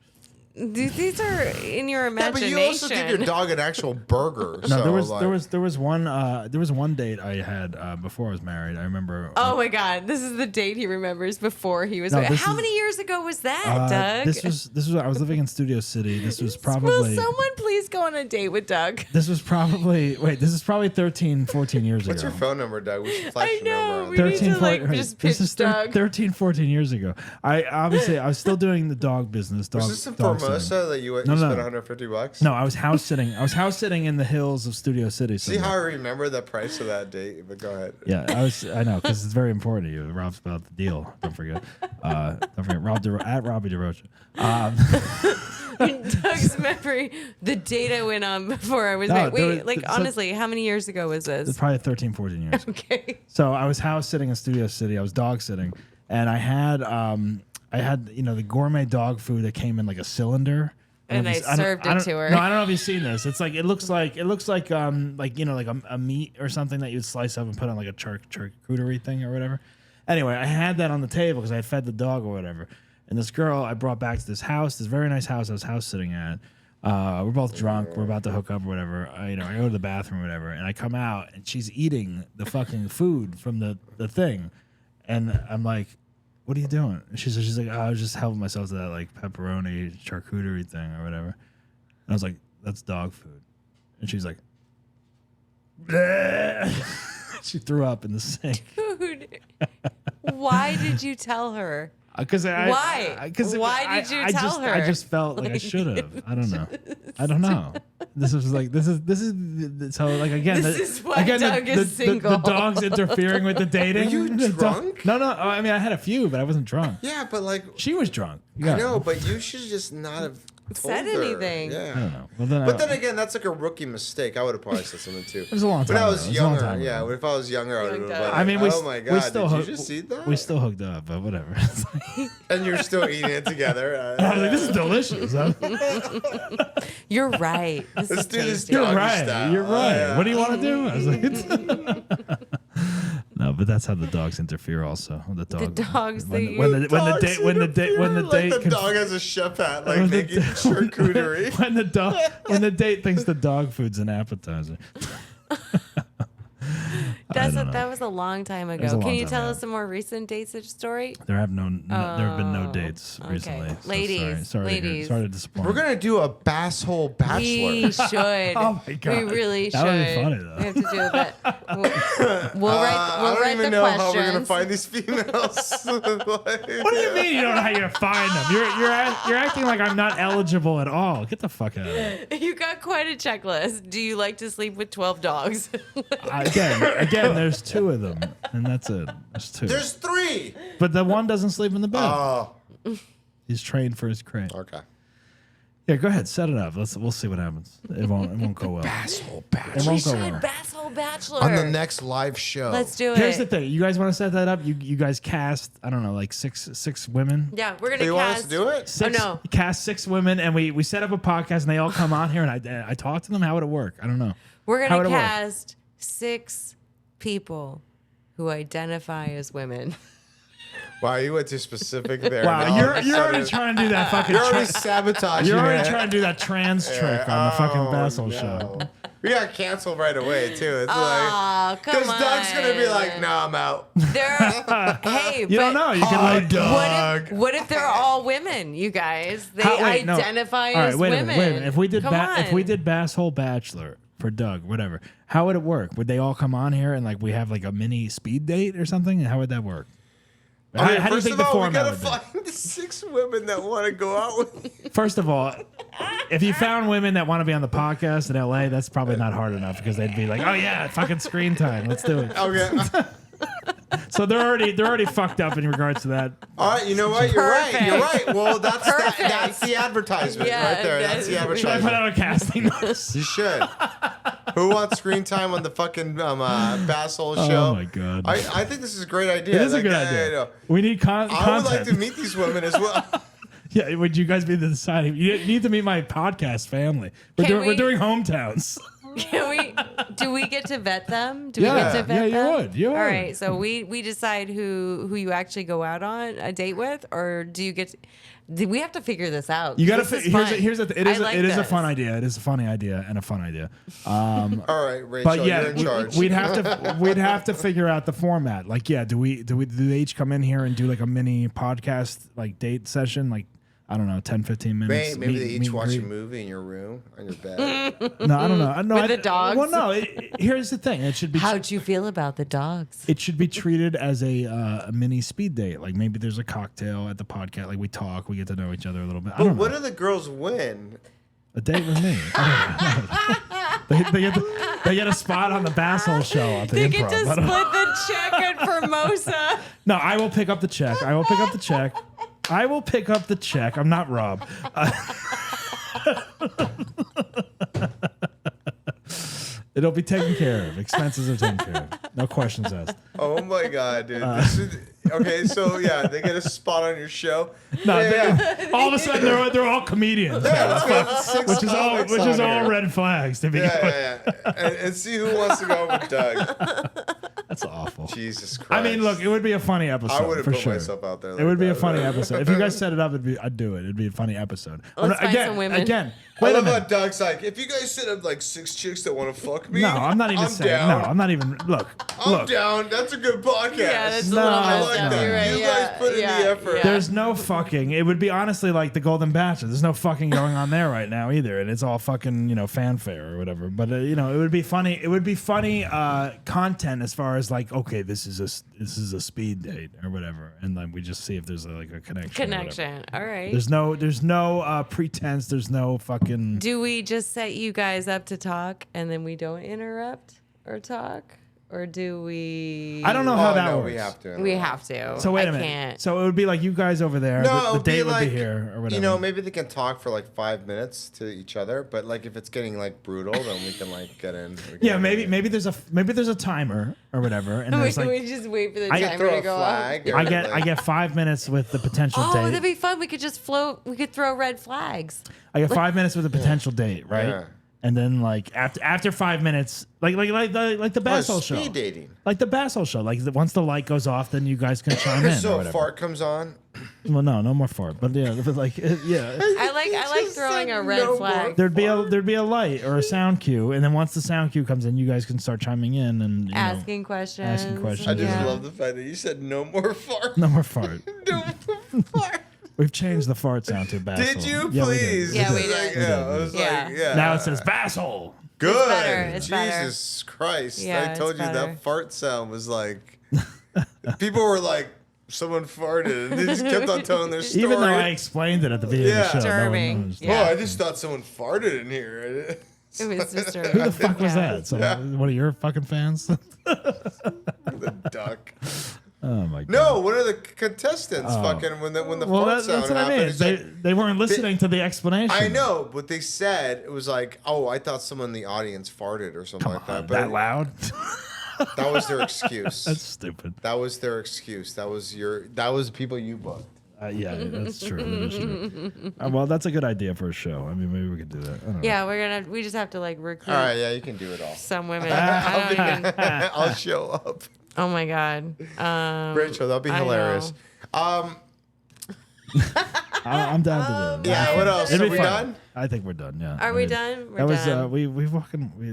These are in your Yeah, but imagination. you also give your dog an actual burger. No, so, there was like, there was one date I had before I was married. I remember. Oh my God! This is the date he remembers before he was. No, married. this How is- many years ago was that, Doug? This was I was living in Studio City. This was Will probably someone please go on a date with Doug? this is probably 13, 14 years what's ago. your phone number, Doug? We should flash I your know, number. we need to, like, wait, just this pitch is Doug. 13, 14 years ago. I was still doing the dog business. Dog, Was this in dog Formosa sitting. that you No, spent no. $150? No, I was house sitting. I was house sitting in the hills of Studio City. See how I remember the price of that date? But go ahead. Yeah, I know because it's very important to you. Rob's about the deal. Don't forget. Don't forget. At Robbie DeRocha. Doug's memory. The date I went on before I was No, married. there Wait, was- like so- honestly, how many years ago was It's this? probably 13, 14 years. Okay. So I was house sitting in Studio City. I was dog sitting, and I had the gourmet dog food that came in like a cylinder. And I served it to her. No, I don't know if you've seen this. It's like it looks like a meat or something that you'd slice up and put on like a charcuterie thing or whatever. Anyway, I had that on the table because I had fed the dog or whatever. And this girl I brought back to this house, this very nice house I was house sitting at. We're both drunk. We're about to hook up or whatever. I go to the bathroom or whatever, and I come out and she's eating the fucking food from the thing, and I'm like, "What are you doing?" And she's like, "Oh, I was just helping myself to that like pepperoni charcuterie thing or whatever." And I was like, "That's dog food," and she's like, "Bleh." She threw up in the sink. Dude, why did you tell her? Because Why? Why did you tell her? I just felt like I should have. I don't know. This is so like again. This is why Doug is single. The dog's interfering with the dating. Are you The dog- drunk? No. I mean, I had a few, but I wasn't drunk. Yeah, but like, She was drunk. I know, but you should just not have. said told her. anything. Yeah. I don't know. Well, then But then again, that's like a rookie mistake. I would have probably said something too. it was a long time When I ago. was It was a long younger, time yeah. ago. If I was younger, I would have been Young like, I mean, oh my god, we still did you just eat that? We still hooked up, but whatever. And you're still eating it together. I was like, this is delicious. You're right. This Let's is do this tasty. You're doggy right. style. You're right. Yeah. What do you want to do? I was like, no, but that's how the dogs interfere. Also, the dogs, they when the Dogs date when the date like the dog has a chef hat, like when the making da- charcuterie. when the date thinks the dog food's an appetizer. That was a long time was a ago. long Can you time tell ago. us some more recent dates story? There have been no dates okay. recently. So Ladies, sorry ladies. to disappoint. We're gonna do a basshole bachelor. We should. Oh my God. We really should. That would be funny, though. We have to do that. We'll write. I We'll don't write even the know questions. how we're gonna find these females. What do you mean you don't know how you're gonna find them? You're acting like I'm not eligible at all. Get the fuck out of here. You got quite a checklist. Do you like to sleep with 12 dogs? Again, there's two of them, and that's it. There's two. There's 3. But the one doesn't sleep in the bed. Oh, He's trained for his crate. okay. Yeah, go ahead, set it up. We'll see what happens. It won't go well. Asshole It bachelor. we won't go should. well. Basshole Bachelor. On the next live show. Let's do it. Here's the thing. You guys want to set that up? You guys cast, I don't know, like six women. Yeah, we're Do gonna you want us cast. to do it? Six, no. Cast 6 women, and we set up a podcast, and they all come on here, and I talk to them. How would it work? I don't know. We're How gonna would it work? cast 6 people who identify as women. Wow, you went too specific there. Wow, Now all of a you're already sudden- trying to do that fucking. You're already sabotaging You're already it. trying to do that trans trick on the fucking Basil show. We got canceled right away too. It's like Oh, come because on. Doug's gonna be like, "No, I'm out." Hey, You don't know. You can like. What if they're all women, you guys? They Wait, no. identify All right, as wait a women. minute, wait a minute. If we did Come if we on. did Basshole Bachelor for Doug, whatever, how would it work? Would they all come on here and like we have like a mini speed date or something? How would that work? Okay, how do you first think of the all, we format gotta would be? find the 6 women that want to go out with you. First of all, if you found women that want to be on the podcast in LA, that's probably not hard enough because they'd be like, "Oh yeah, fucking screen time, let's do it." Okay. So they're already fucked up in regards to that. All right. You know what? You're right. Perfect. You're right. Well, that's Perfect. that's the advertisement Yeah, right there. That's the that's- Should I put advertisement. out a casting notice? You should. Who wants screen time on the fucking Basshole show? Oh my God. I think this is a great idea. It is a Like, good I idea. know. We need I would content. like to meet these women as well. Yeah, would you guys be the deciding? You need to meet my podcast family. We're doing hometowns. Can we? Do we get to vet them? Do Yeah. we get to vet Yeah, you them? would. You All would. right. So we decide who you actually go out on a date with, or do you get? We have to figure this out. You got to. This is Here's fun. the. It is. I like It is a this. fun idea. It is a funny idea and a fun idea. All right, Rachel, But yeah, you're in charge. we'd have to figure out the format. Like, yeah, do they each come in here and do like a mini podcast like date session? Like, I don't know, 10, 15 minutes. Maybe meet- they meet each and watch a greet. movie in your room on your bed. No, I don't know. No, With the dogs? Well, no. Here's the thing. It should be. How'd you feel about the dogs? It should be treated as a mini speed date. Like maybe there's a cocktail at the podcast. Like we talk, we get to know each other a little bit. I But don't know. what do the girls win? A date with me. I don't know. they get a spot on the Basshole show at the They improv. get to I split don't know. the check at Formosa. No, I will pick up the check. I will pick up the check. I will pick up the check. I'm not Rob. It'll be taken care of. Expenses are taken care of. No questions asked. Oh my god, dude! This is, okay, so yeah, they get a spot on your show. No, Yeah, all of a sudden they're all comedians, yeah, let's go. 6 which is all comics on here. red flags to begin with. Yeah. And see who wants to go with Doug. That's awful. Jesus Christ! I mean, look, it would be a funny episode. I wouldn't for put sure. myself out there. It like would be a that. funny episode. If you guys set it up, I'd do it. It'd be a funny episode. Let's find again, some women. Again, I wait a love how minute. Doug's like, if you guys set up like 6 chicks that want to fuck me, No, I'm not even saying. down. No, I'm not even. Look, I'm down. That's a good podcast. Yeah, that's a No, little I messed like up. that. You're right. You Yeah, guys put in yeah, the effort. yeah. There's no fucking. It would be honestly like the Golden Bachelor. There's no fucking going on there right now either, and it's all fucking fanfare or whatever. But it would be funny. It would be funny content as far as like, okay, this is a speed date or whatever, and then we just see if there's like a connection. or whatever. Connection. All right. There's no pretense. There's no fucking. Do we just set you guys up to talk and then we don't interrupt or talk? or do we? I don't know how that no, works. we have to. We have to. So wait a I minute. Can't. So it would be like you guys over there. No, the it would date be would like, be here or whatever. you know, maybe they can talk for like 5 minutes to each other, but like if it's getting like brutal, then we can like get in. Yeah, maybe there's a timer or whatever, and there's we like just wait for the I timer throw to a go flag. off. or, I get 5 minutes with the potential Oh, date. that'd be fun. We could just float. We could throw red flags. I get 5 minutes with a potential date, right? Yeah. And then like after 5 minutes, like the Basil show, speed dating. like the Basil show, like once the light goes off, then you guys can chime in. or So a whatever. fart comes on. Well, no more fart, but yeah, but like yeah, I like just throwing said a red no flag. more. there'd be a light or a sound cue, and then once the sound cue comes in, you guys can start chiming in and you know, Asking questions. asking questions. I just Yeah. love the fact that you said no more fart. no more fart. No more fart. We've changed the fart sound to Basil. Did you Yeah, we please? Yeah, we It's like, did. yeah, I was Yeah. like, yeah. Now it says Basil. Good. better, it's better. Jesus Christ. Yeah, I it's told you better. that fart sound was like people were like, someone farted and they just kept on telling their story. Even though I explained it at the beginning Yeah. of the show, no one Disturbing. knows. Yeah. Oh, I just thought someone farted in here. It was disturbing. Who the fuck was Yeah. that? One of your fucking fans? The duck. Oh my god. No, one of the contestants fucking when the Well, fart sound that's what I happened. mean. it's like, They weren't listening to the explanation. I know, but they said it was like, oh, I thought someone in the audience farted or something like that. But That loud? that was their excuse. That's stupid. That was their excuse. That was the people you booked. Yeah, that's true. That is true. Well, that's a good idea for a show. I mean, maybe we could do that. I don't know. Yeah, we just have to like recruit All right, yeah, you can do it all. some women. I don't even, I'll show up. oh my god. Rachel, that'll be I hilarious. I'm down to do it. Yeah, what else? It'd Are be we fun. done? I think we're done. Yeah. Are I we mean, done? We're That was done.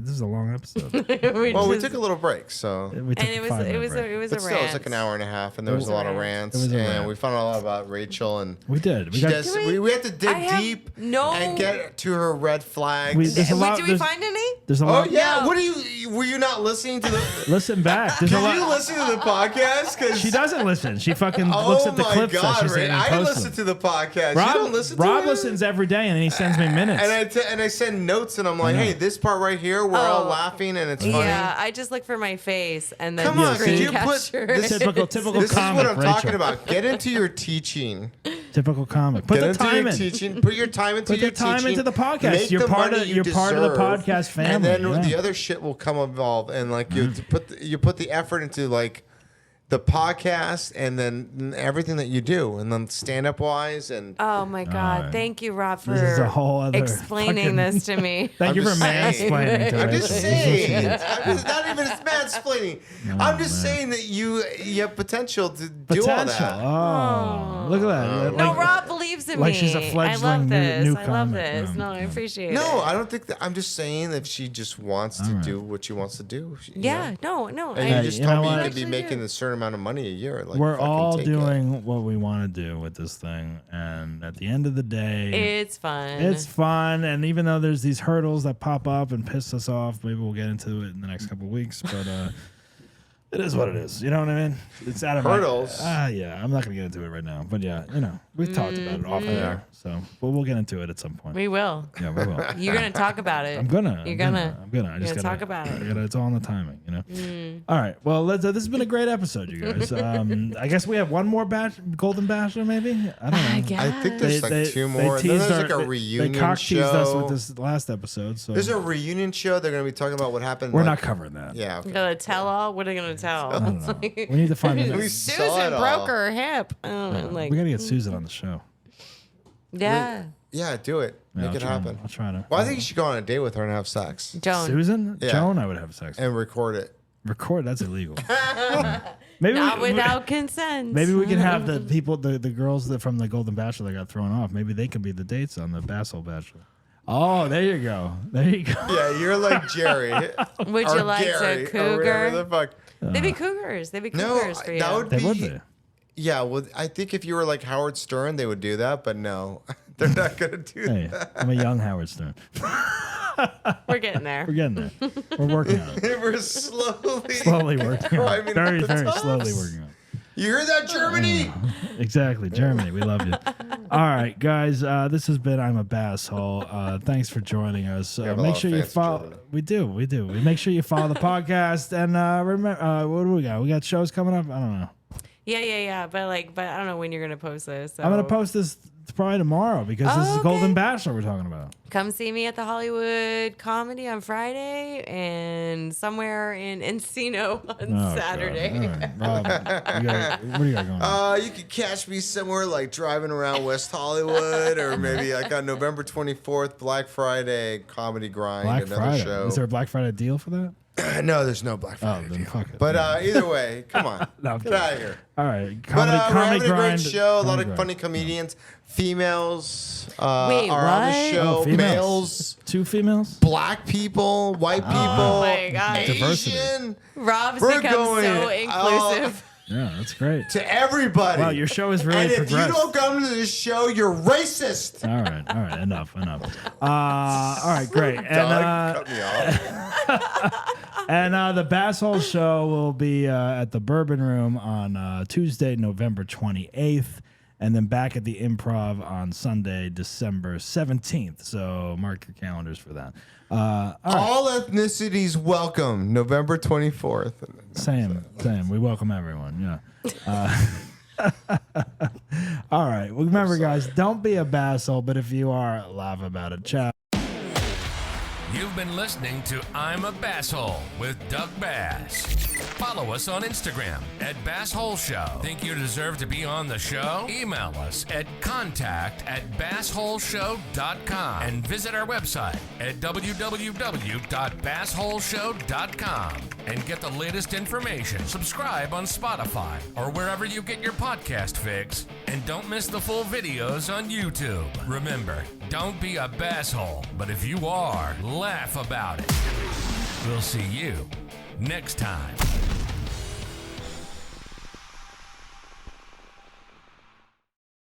this is a long episode. We took a little break, so. We took and it a was 5-minute it break. was But a still, it was rant. like an hour and a half, and there was was a a lot of rant. rants, It was a and rant. we found out a lot about Rachel, and We did. We she got. does, Can we have to dig I have deep no- and get to her red flags. There's a lot. Did we There's, find any? there's a Oh lot. yeah, No. what are you? Were you not listening to the? Listen back. There's a Did you lot. listen to the podcast? Because She doesn't listen. She fucking looks Oh at the my clips that God, she's Ray! saying. I listen to the podcast. Rob, You don't listen to Rob it? listens every day, and then he sends me minutes. And I send notes, and I'm like, hey, this part right here, we're all laughing, and it's funny. Yeah, I just look for my face and then Come on, screen could you put capture this? it. Typical This is comic. what I'm Rachel. talking about. Get into your teaching. Typical comic. Put Get the into time your in. teaching. Put your time into Put your the time teaching. into the podcast. Make You're the part money of- you you're part of the deserve, podcast And then family, yeah. the other shit will come involved, and like you put the effort into like the podcast, and then everything that you do, and then stand up wise, and Oh my god! right. Thank you, Rob, for This is a whole other explaining fucking- this to me. Thank you for just saying. mansplaining to I'm Rachel. just This is what saying. she did. It's not even mansplaining. I'm just saying that you have potential to do all Potential. that. Oh, look at that. No, Like- Rob believes in like me. she's a I fledgling love new- this. new I love comic. this. Yeah, No, I yeah. appreciate it. No, I don't think that. I'm just saying that she just wants to do what she wants to do. You Yeah, know? no. And you I just you told know me you what? could be Actually making do. a certain amount of money a year. Like, We're fucking all take it. doing what we want to do with this thing, and at the end of the day, It's fun. it's fun. And even though there's these hurdles that pop up and piss us off, maybe we'll get into it in the next couple of weeks. But it is what it is. You know what I mean? It's out of Hurdles? Yeah, I'm not gonna get into it right now. But yeah, we've talked about it off air. So, but we'll get into it at some point. we will. Yeah, we will. You're gonna talk about it. I'm gonna. You're I'm gonna. I'm gonna. I just gonna gotta talk about it. It's all in the timing, All right. Well, this has been a great episode, you guys. I guess we have one more Golden Bachelor, maybe. I don't know. I guess. I think there's like two more. They Then there's teased like a reunion They cock teased us show. with this last episode. So There's a reunion show. They're going to be talking about what happened. we're like- not covering that. Yeah. Okay. Gonna tell all? What are they gonna tell? I don't know. We need to find the We next. saw Susan it all. broke her hip. I don't know, like, We gotta get Susan on the show. yeah. Yeah, do it. Yeah, Make I'll it try happen. I'll try to. Well, I think you should go on a date with her and have sex Joan. Susan, Yeah. Joan, I would have sex. With. and record it. Record that's illegal. Maybe Not we, without consent. Maybe we can have the people, the girls that from the Golden Bachelor that got thrown off. Maybe they could be the dates on the Basil Bachelor. Oh, there you go. There you go. Yeah, you're like Jerry. Would or you like Gary, a or whatever cougar? the fuck. They'd be cougars. They'd be No, cougars for you. that would They be. would be. Yeah, well, I think if you were like Howard Stern, they would do that, but no, they're not gonna do Hey, that. I'm a young Howard Stern. We're getting there. We're getting there. We're working on it. We're slowly Slowly working on it. climbing Very, up the very tops. slowly working on it. You hear that, Germany? Exactly, Germany. We love you. All right, guys. This has been I'm a Basshole. Thanks for joining us. have a Make lot sure of you fans in follow. Germany. We do. We make sure you follow the podcast. And remember, what do we got? We got shows coming up. I don't know. Yeah. But I don't know when you're gonna post this. So. I'm gonna post this probably tomorrow because this is okay. Golden Bachelor we're talking about. Come see me at the Hollywood Comedy on Friday and somewhere in Encino on Saturday. All right. Rob, what do you got going on? You could catch me somewhere like driving around West Hollywood, or maybe like on November 24th, Black Friday, Comedy Grind, Black another Friday. show. Is there a Black Friday deal for that? No, there's no Black Friday then deal. fuck it. But either way, come on, No, I'm get kidding. out of here. All right. But we're having a Grind, great show. A lot Comedy of Grind. funny comedians. Females Wait, are on the what? show. Oh, females. Males, Two females? black people, white people, Oh my God. Diversity. Asian, Rob's We're become going- so inclusive. Yeah, that's great. to everybody. Wow, your show is really and if progressed. you don't come to this show, you're racist. All right. Enough. All right, great. And Cut me off. and the Basshole show will be at the Bourbon Room on Tuesday, November 28th, and then back at the Improv on Sunday, December 17th. So mark your calendars for that. All right. All ethnicities welcome. November 24th. Same. We welcome everyone. Yeah. All right. Well, remember, guys, don't be a basshole, but if you are, laugh about it. Ciao. You've been listening to I'm a Basshole with Doug Bass. Follow us on Instagram at Basshole Show. Think you deserve to be on the show? Email us at contact@bassholeshow.com and visit our website at www.bassholeshow.com and get the latest information. Subscribe on Spotify or wherever you get your podcast fix. And don't miss the full videos on YouTube. Remember, don't be a basshole, but if you are, laugh about it. We'll see you next time.